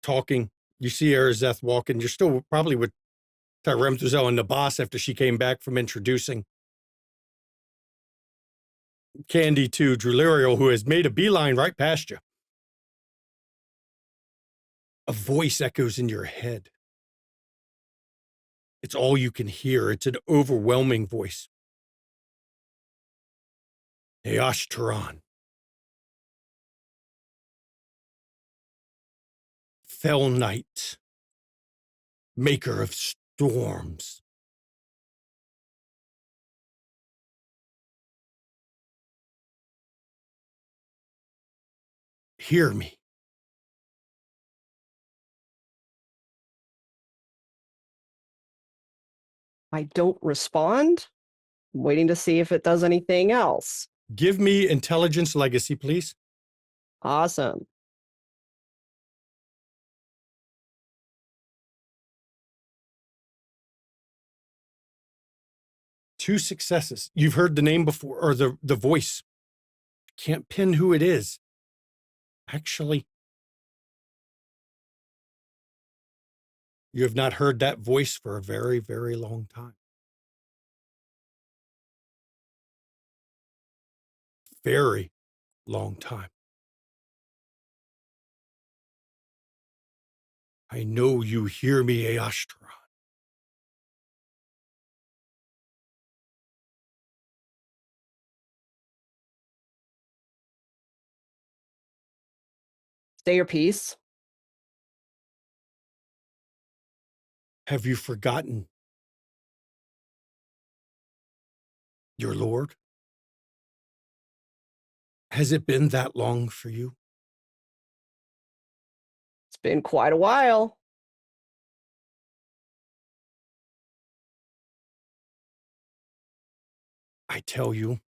talking, you see Arizeth walking. You're still probably with Tyremthuzel and the boss after she came back from introducing Candy to Druliriel, who has made a beeline right past you. A voice echoes in your head. It's all you can hear. It's an overwhelming voice. Ashtaran. Fell Knight, maker of storms. Hear me. I don't respond. I'm waiting to see if it does anything else. Give me intelligence legacy, please. Awesome. Two successes. You've heard the name before, or the voice. Can't pin who it is. Actually, you have not heard that voice for a very, very long time. Very long time. I know you hear me, Aostron. Say your piece. Have you forgotten your Lord? Has it been that long for you? It's been quite a while. I tell you,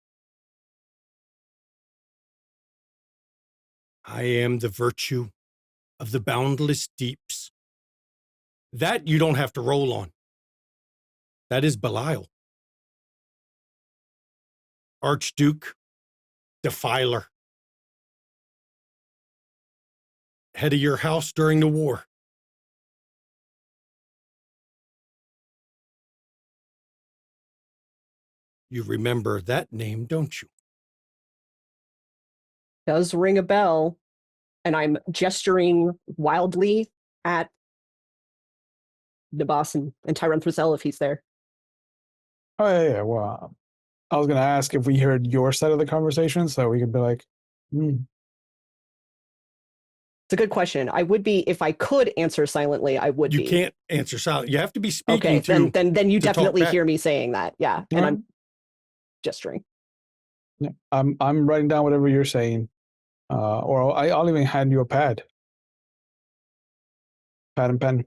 I am the virtue of the boundless deeps. That you don't have to roll on. That is Belial. Archduke, defiler. Head of your house during the war. You remember that name, don't you? Does ring a bell. And I'm gesturing wildly at the boss and Tyrone Thrasell if he's there. Oh, yeah. Well, I was going to ask if we heard your side of the conversation so we could be like, It's a good question. I would be, if I could answer silently, I would be. You can't answer silent. You have to be speaking okay, then you definitely back. hear me saying that. Yeah. And I'm gesturing. Yeah, I'm writing down whatever you're saying. Or I'll even hand you a pad. Pad and pen.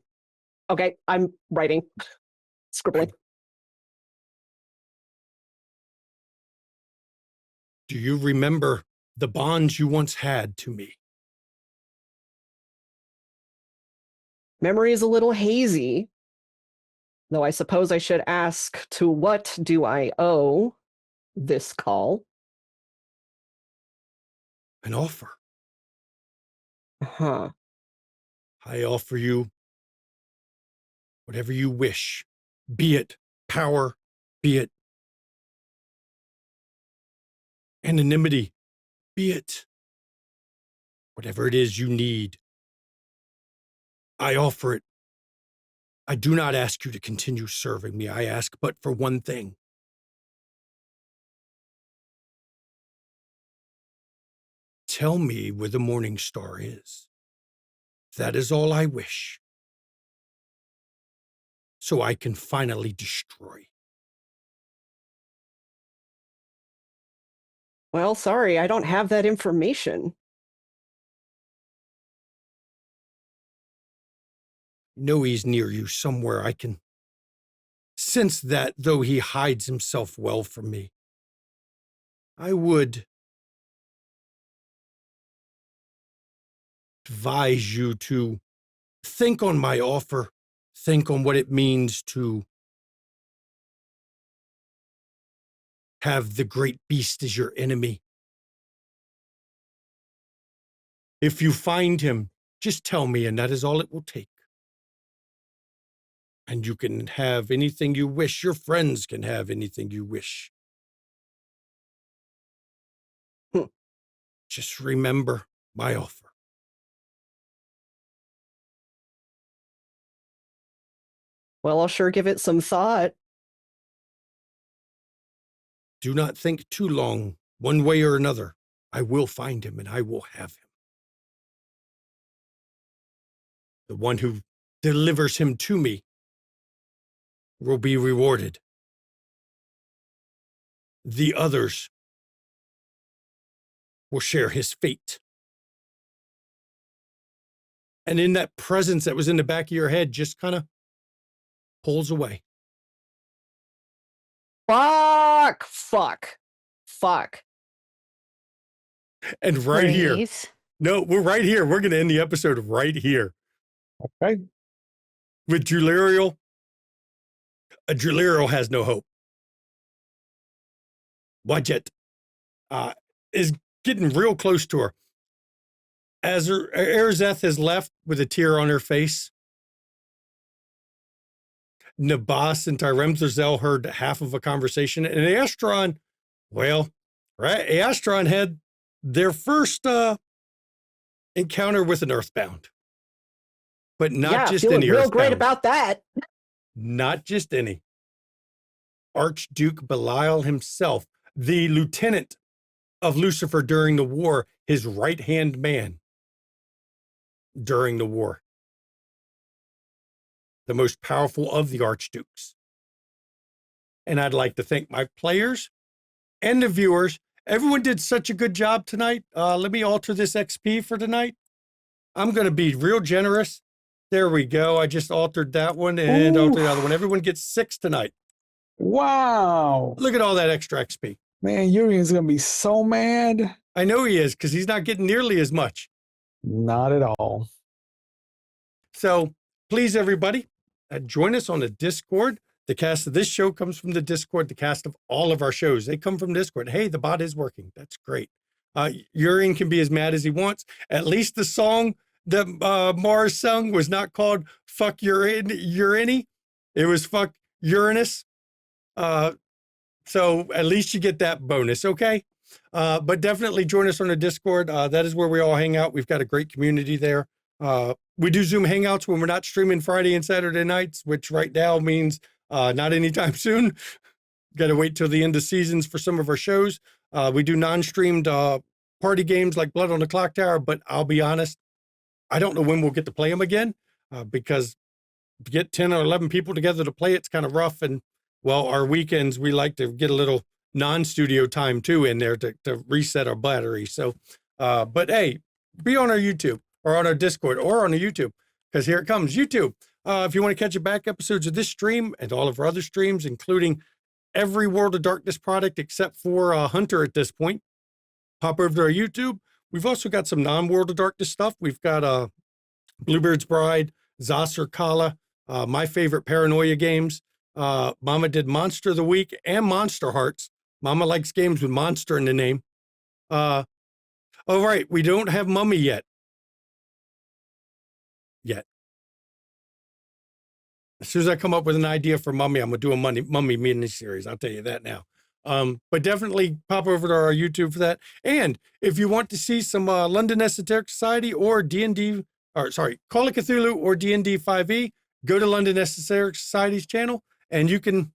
Okay, I'm writing. Scribbling. Do you remember the bonds you once had to me? Memory is a little hazy, though I suppose I should ask, to what do I owe this call? An offer. Huh. I offer you whatever you wish, be it power, be it anonymity, be it whatever it is you need. I offer it. I do not ask you to continue serving me. I ask but for one thing. Tell me where the Morning Star is. That is all I wish. So I can finally destroy. Well, sorry, I don't have that information. Know he's near you somewhere. I can sense that, though he hides himself well from me. I would advise you to think on my offer, think on what it means to have the great beast as your enemy. If you find him, just tell me, and that is all it will take. And you can have anything you wish. Your friends can have anything you wish. Just remember my offer. Well, I'll sure give it some thought. Do not think too long, one way or another. I will find him and I will have him. The one who delivers him to me will be rewarded. The others will share his fate. And in that presence that was in the back of your head just kind of pulls away. Fuck. And right here. Breathe. No, we're right here. We're going to end the episode right here. Okay. With Juliriel. Juliriel has no hope. Wadjet is getting real close to her. As Erzeth has left with a tear on her face, Nabas and Tyremthazel heard half of a conversation, and Astron, well, right, Astron had their first encounter with an Earthbound, but not just feeling any real Earthbound. great about that. Not just any. Archduke Belial himself, the lieutenant of Lucifer during the war, his right-hand man during the war. The most powerful of the archdukes. And I'd like to thank my players and the viewers. Everyone did such a good job tonight. Let me alter this XP for tonight. I'm going to be real generous. There we go. I just altered that one and altered the other one. Everyone gets 6 tonight. Wow. Look at all that extra XP. Man, Urian's going to be so mad. I know he is, because he's not getting nearly as much. Not at all. So please, everybody, join us on the Discord. The cast of this show comes from the Discord. The cast of all of our shows, they come from Discord. Hey, the bot is working. That's great. Urian can be as mad as he wants. At least the song that Mars sung was not called Fuck Urani. It was Fuck Uranus. So at least you get that bonus, okay? But definitely join us on the Discord. That is where we all hang out. We've got a great community there. We do Zoom Hangouts when we're not streaming Friday and Saturday nights, which right now means not anytime soon. Got to wait till the end of seasons for some of our shows. We do non-streamed party games like Blood on the Clock Tower, but I'll be honest, I don't know when we'll get to play them again because to get 10 or 11 people together to play, it's kind of rough. And well, our weekends, we like to get a little non-studio time too in there to reset our battery. So, but hey, be on our YouTube or on our Discord or on the YouTube, because here it comes, YouTube. If you want to catch the back episodes of this stream and all of our other streams, including every World of Darkness product except for Hunter at this point, pop over to our YouTube. We've also got some non-World of Darkness stuff. We've got Bluebird's Bride, Zasser Kala, my favorite Paranoia games. Mama did Monster of the Week and Monster Hearts. Mama likes games with monster in the name. All right, we don't have Mummy yet. As soon as I come up with an idea for Mummy, I'm going to do a Mummy mini-series. I'll tell you that now. But definitely pop over to our YouTube for that. And if you want to see some London Esoteric Society or D&D, or sorry, Call of Cthulhu or D&D 5e, go to London Esoteric Society's channel, and you can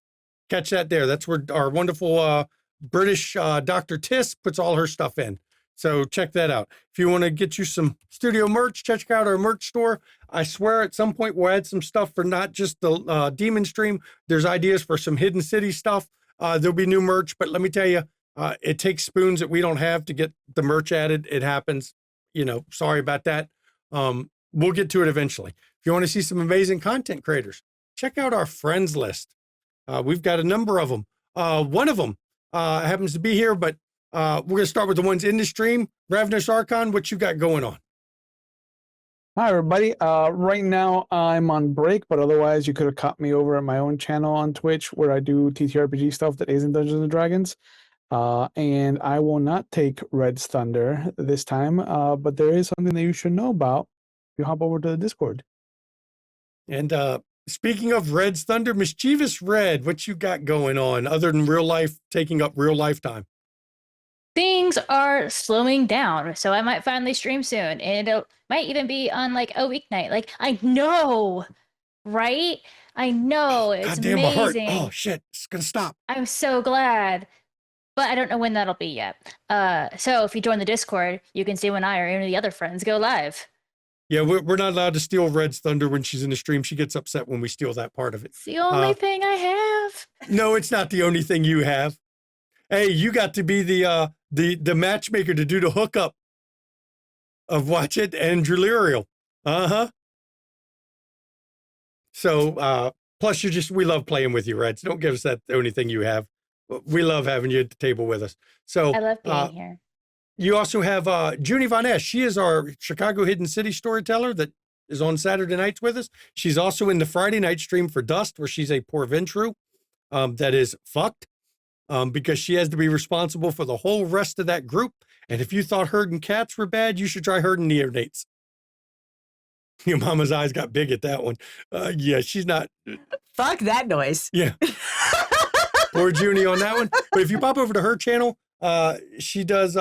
catch that there. That's where our wonderful British Dr. Tiss puts all her stuff in. So check that out. If you want to get you some studio merch, check out our merch store. I swear at some point we'll add some stuff for not just the Demon Stream. There's ideas for some Hidden City stuff. There'll be new merch, but let me tell you, it takes spoons that we don't have to get the merch added. It happens. You know, sorry about that. We'll get to it eventually. If you want to see some amazing content creators, check out our friends list. We've got a number of them. One of them happens to be here, but we're going to start with the ones in the stream. Ravnish Archon, what you got going on? Hi, everybody. Right now, I'm on break, but otherwise, you could have caught me over at my own channel on Twitch where I do TTRPG stuff that isn't Dungeons and Dragons. And I will not take Red's Thunder this time, but there is something that you should know about if you hop over to the Discord. And speaking of Red's Thunder, Mischievous Red, what you got going on other than real life, taking up real life time? Things are slowing down, so I might finally stream soon, and it might even be on like a weeknight. Like, I know, right? I know, it's God damn, my heart. amazing. Oh shit, it's gonna stop. I'm so glad, but I don't know when that'll be yet. So if you join the Discord, you can see when I or any of the other friends go live. Yeah, we're not allowed to steal Red's Thunder when she's in the stream. She gets upset when we steal that part of it. It's the only thing I have. No, it's not the only thing you have. Hey, you got to be the matchmaker to do the hookup of Watch It and Drulirial. Uh-huh. So, plus we love playing with you, Reds. Don't give us that the only thing you have. We love having you at the table with us. So I love being here. You also have Junie Von Esch. She is our Chicago Hidden City storyteller that is on Saturday nights with us. She's also in the Friday night stream for Dust, where she's a poor Ventru that is fucked because she has to be responsible for the whole rest of that group. And if you thought herding cats were bad, you should try herding neonates. Your mama's eyes got big at that one. Yeah, she's not. Fuck that noise. Yeah. Poor Junie on that one. But if you pop over to her channel, she does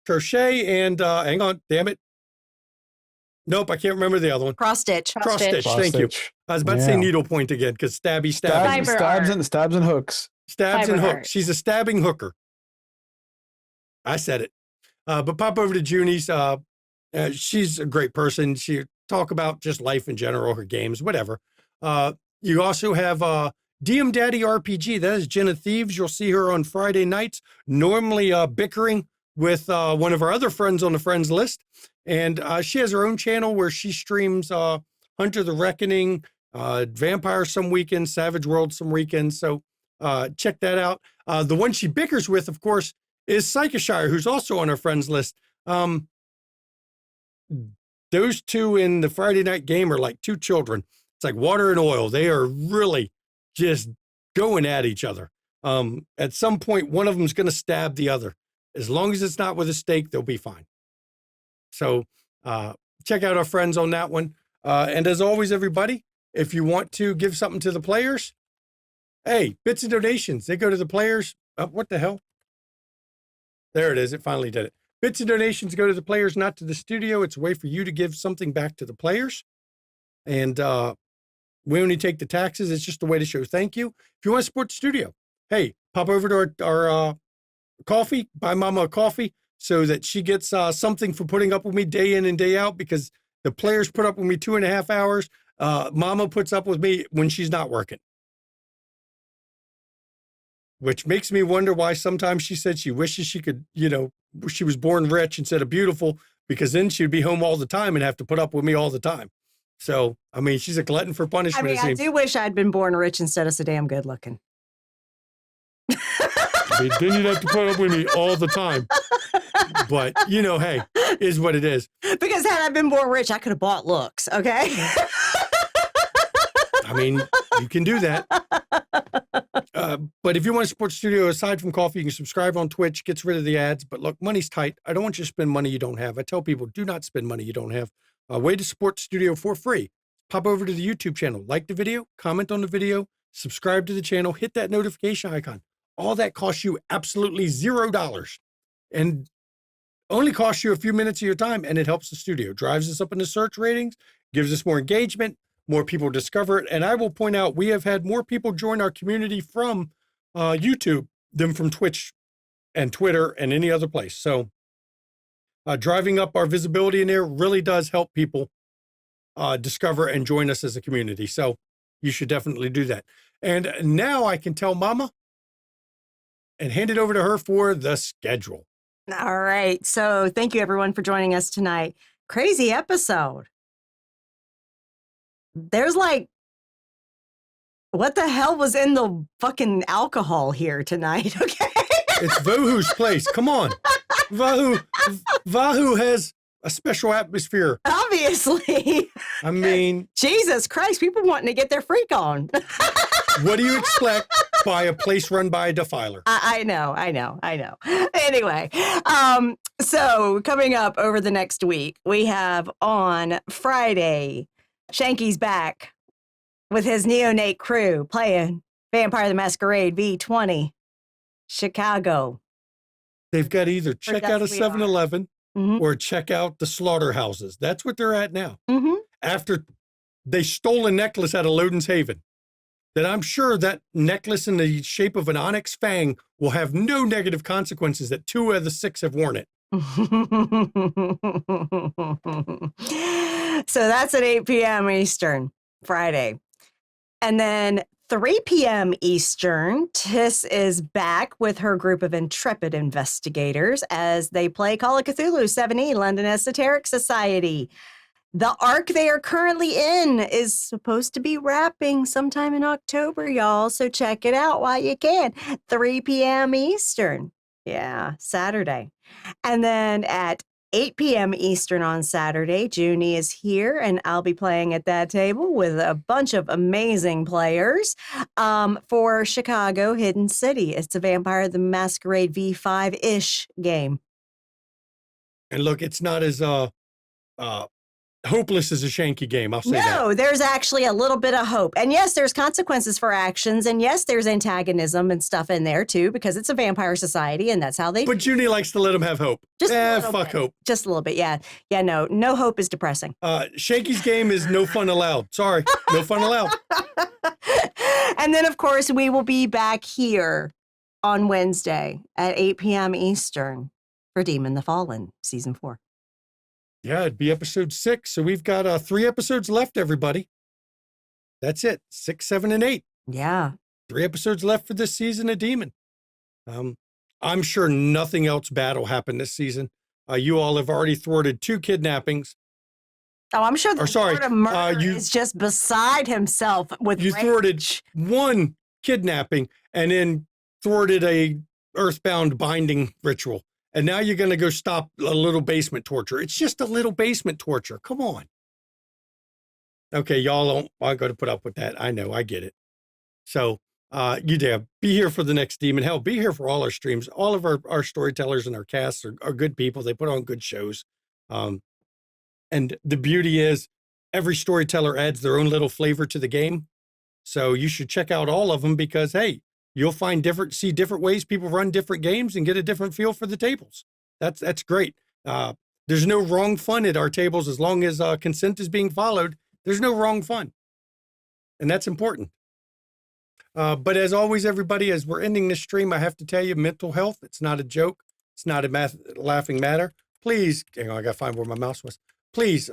crochet and hang on, damn it. Nope, I can't remember the other one. Cross stitch. Cross stitch. Thank you. I was about to say needlepoint again because stabby. Stabs and hooks. Stabs Fiber and hooks. art. She's a stabbing hooker. I said it. But pop over to Junie's. She's a great person. She talk about just life in general, her games, whatever. You also have DM Daddy RPG. That is Jenna Thieves. You'll see her on Friday nights, normally bickering with one of our other friends on the friends list. And she has her own channel where she streams Hunter the Reckoning, Vampire some weekends, Savage World some weekends. So check that out. The one she bickers with, of course, is Psychoshire, who's also on our friends list. Those two in the Friday night game are like two children. It's like water and oil. They are really just going at each other. At some point, one of them is going to stab the other. As long as it's not with a stake, they'll be fine. So check out our friends on that one. And as always, everybody, if you want to give something to the players, hey, bits and donations, they go to the players. What the hell? There it is. It finally did it. Bits and donations go to the players, not to the studio. It's a way for you to give something back to the players. And we only take the taxes. It's just a way to show thank you. If you want to support the studio, hey, pop over to our KoFi, buy Mama a coffee so that she gets something for putting up with me day in and day out, because the players put up with me 2.5 hours. Mama puts up with me when she's not working. Which makes me wonder why sometimes she said she wishes she could, she was born rich instead of beautiful, because then she'd be home all the time and have to put up with me all the time. So, I mean, she's a glutton for punishment. I do wish I'd been born rich instead of so damn good looking. Then you'd have to put up with me all the time. But, hey, is what it is. Because had I been born rich, I could have bought looks, okay? I mean, you can do that. But if you want to support the studio, aside from KoFi, you can subscribe on Twitch, gets rid of the ads. But look, money's tight. I don't want you to spend money you don't have. I tell people, do not spend money you don't have. A way to support the studio for free. Pop over to the YouTube channel, like the video, comment on the video, subscribe to the channel, hit that notification icon. All that costs you absolutely $0 and only costs you a few minutes of your time, and it helps the studio, drives us up in the search ratings, gives us more engagement, more people discover it. And I will point out, we have had more people join our community from YouTube than from Twitch and Twitter and any other place. So driving up our visibility in there really does help people discover and join us as a community. So you should definitely do that. And now I can tell Mama and hand it over to her for the schedule. All right. So thank you, everyone, for joining us tonight. Crazy episode. There's what the hell was in the fucking alcohol here tonight? Okay. It's Vahu's place. Come on. Vahu has a special atmosphere. Obviously. I mean, Jesus Christ, people wanting to get their freak on. What do you expect by a place run by a defiler? I know. Anyway, so coming up over the next week, we have on Friday, Shanky's back with his neonate crew playing Vampire the Masquerade V20, Chicago. They've got to either check out a 7-Eleven or check out the slaughterhouses. That's what they're at now. Mm-hmm. After they stole a necklace out of Loden's Haven, that I'm sure that necklace in the shape of an onyx fang will have no negative consequences, that 2 of the 6 have worn it. So that's at 8 p.m. Eastern, Friday. And then 3 p.m. Eastern, Tiss is back with her group of intrepid investigators as they play Call of Cthulhu 7e London Esoteric Society. The arc they are currently in is supposed to be wrapping sometime in October, y'all. So check it out while you can. 3 p.m. Eastern. Yeah, Saturday. And then at 8 p.m. Eastern on Saturday, Junie is here, and I'll be playing at that table with a bunch of amazing players for Chicago Hidden City. It's a Vampire the Masquerade V5-ish game. And look, it's not as hopeless as a Shanky game. I'll say that. No, there's actually a little bit of hope. And yes, there's consequences for actions. And yes, there's antagonism and stuff in there too, because it's a vampire society and that's how they. But Junie likes to let them have hope. Just fuck hope. Just a little bit. Yeah. Yeah, no hope is depressing. Shanky's game is no fun allowed. Sorry. No fun allowed. And then, of course, we will be back here on Wednesday at 8 p.m. Eastern for Demon the Fallen, Season 4. Yeah, it'd be episode 6. So we've got 3 episodes left, everybody. That's it. 6, 7, and 8. Yeah. 3 episodes left for this season of Demon. I'm sure nothing else bad will happen this season. You all have already thwarted 2 kidnappings. Oh, I'm sure the Lord of Murder is just beside himself with You rage. thwarted 1 kidnapping and then thwarted a earthbound binding ritual. And now you're going to go stop a little basement torture. It's just a little basement torture. Come on. Okay, y'all aren't going to put up with that. I know, I get it. So you dare be here for the next Demon. Hell, be here for all our streams. All of our storytellers and our casts are good people. They put on good shows. And the beauty is every storyteller adds their own little flavor to the game. So you should check out all of them because, hey, you'll see different ways people run different games and get a different feel for the tables. That's great. There's no wrong fun at our tables as long as consent is being followed. There's no wrong fun. And that's important. But as always, everybody, as we're ending this stream, I have to tell you, mental health, it's not a joke. It's not a laughing matter. Please, hang on, I got to find where my mouse was. Please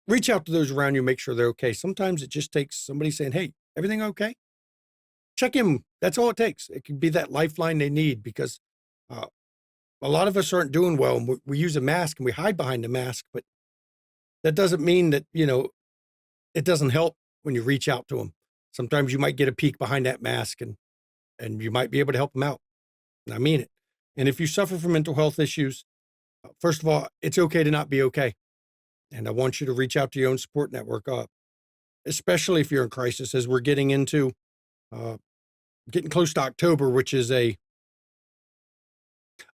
reach out to those around you, make sure they're okay. Sometimes it just takes somebody saying, hey, everything okay? Check in. That's all it takes. It can be that lifeline they need because a lot of us aren't doing well. And we use a mask and we hide behind the mask, but that doesn't mean that, it doesn't help when you reach out to them. Sometimes you might get a peek behind that mask and you might be able to help them out. And I mean it. And if you suffer from mental health issues, first of all, it's okay to not be okay. And I want you to reach out to your own support network, especially if you're in crisis, as we're getting into getting close to October, which is a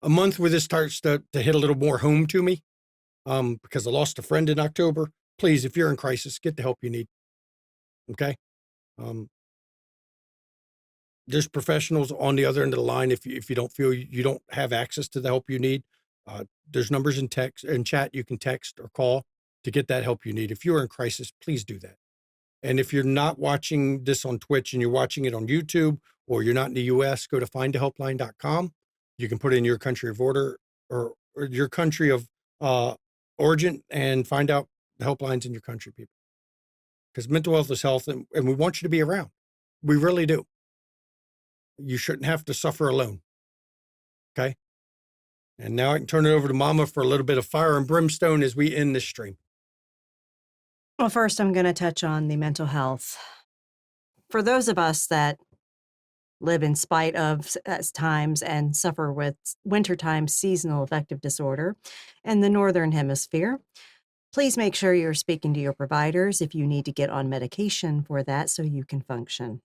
month where this starts to hit a little more home to me because I lost a friend in October. Please, if you're in crisis, get the help you need. Okay. There's professionals on the other end of the line. If you don't feel you don't have access to the help you need, there's numbers in text and chat you can text or call to get that help you need. If you're in crisis, please do that. And if you're not watching this on Twitch and you're watching it on YouTube or you're not in the US, go to findahelpline.com. You can put in your country of order or your country of origin and find out the helplines in your country, people. Because mental health is health and we want you to be around. We really do. You shouldn't have to suffer alone. Okay? And now I can turn it over to Mama for a little bit of fire and brimstone as we end this stream. Well, first, I'm going to touch on the mental health. For those of us that live in spite of times and suffer with wintertime seasonal affective disorder in the Northern Hemisphere, please make sure you're speaking to your providers if you need to get on medication for that so you can function.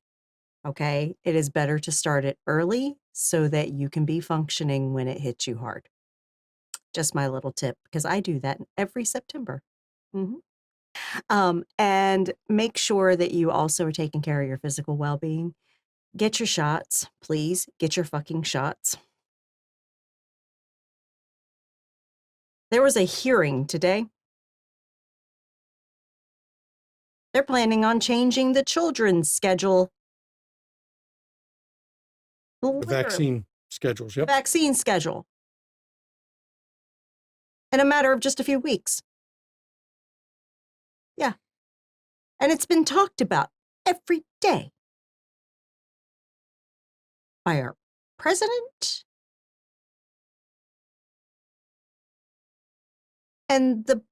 Okay? It is better to start it early so that you can be functioning when it hits you hard. Just my little tip, because I do that every September. And make sure that you also are taking care of your physical well-being. Get your shots, please. Get your fucking shots. There was a hearing today. They're planning on changing the children's schedule. The vaccine schedules, yep. Vaccine schedule. In a matter of just a few weeks. Yeah. And it's been talked about every day by our president and the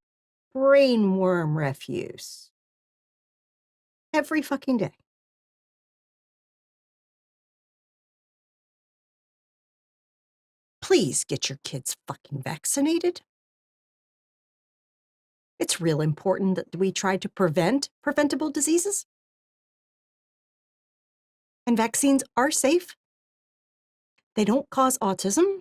brainworm refuse every fucking day. Please get your kids fucking vaccinated. It's real important that we try to prevent preventable diseases. And vaccines are safe. They don't cause autism.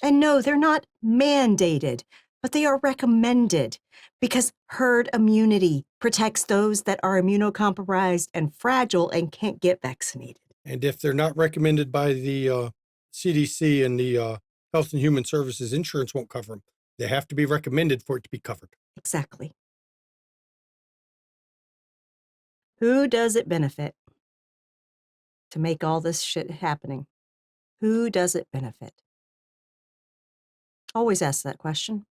And no, they're not mandated, but they are recommended because herd immunity protects those that are immunocompromised and fragile and can't get vaccinated. And if they're not recommended by the CDC and the Health and Human Services, insurance won't cover them. They have to be recommended for it to be covered. Exactly. Who does it benefit to make all this shit happening? Who does it benefit? Always ask that question.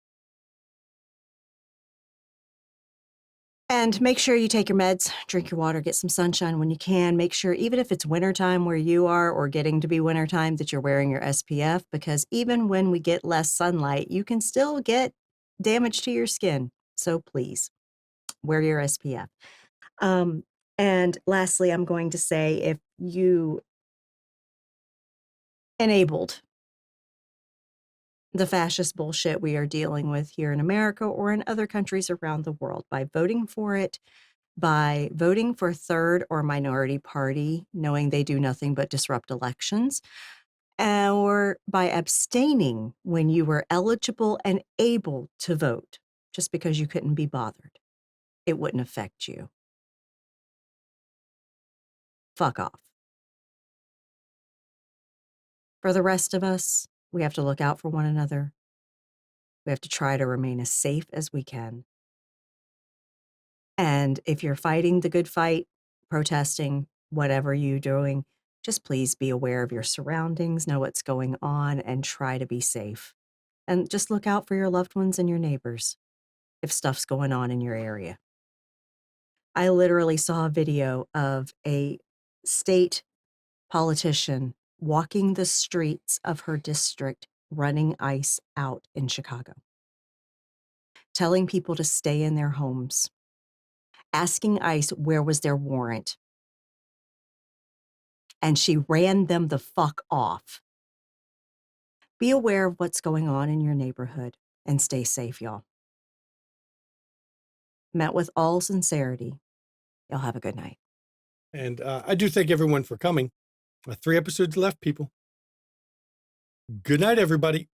And make sure you take your meds, drink your water, get some sunshine when you can. Make sure, even if it's wintertime where you are or getting to be wintertime, that you're wearing your SPF, because even when we get less sunlight, you can still get damage to your skin. So please, wear your SPF. And lastly, I'm going to say, if you enabled the fascist bullshit we are dealing with here in America or in other countries around the world by voting for it, by voting for third or minority party, knowing they do nothing but disrupt elections, or by abstaining when you were eligible and able to vote just because you couldn't be bothered, it wouldn't affect you. Fuck off. For the rest of us, we have to look out for one another. We have to try to remain as safe as we can. And if you're fighting the good fight, protesting, whatever you're doing, just please be aware of your surroundings, know what's going on, and try to be safe. And just look out for your loved ones and your neighbors if stuff's going on in your area. I literally saw a video of a state politician walking the streets of her district, running ICE out in Chicago, telling people to stay in their homes, asking ICE where was their warrant. And she ran them the fuck off. Be aware of what's going on in your neighborhood and stay safe, y'all. Met with all sincerity. Y'all have a good night. And I do thank everyone for coming. 3 episodes left, people. Good night, everybody.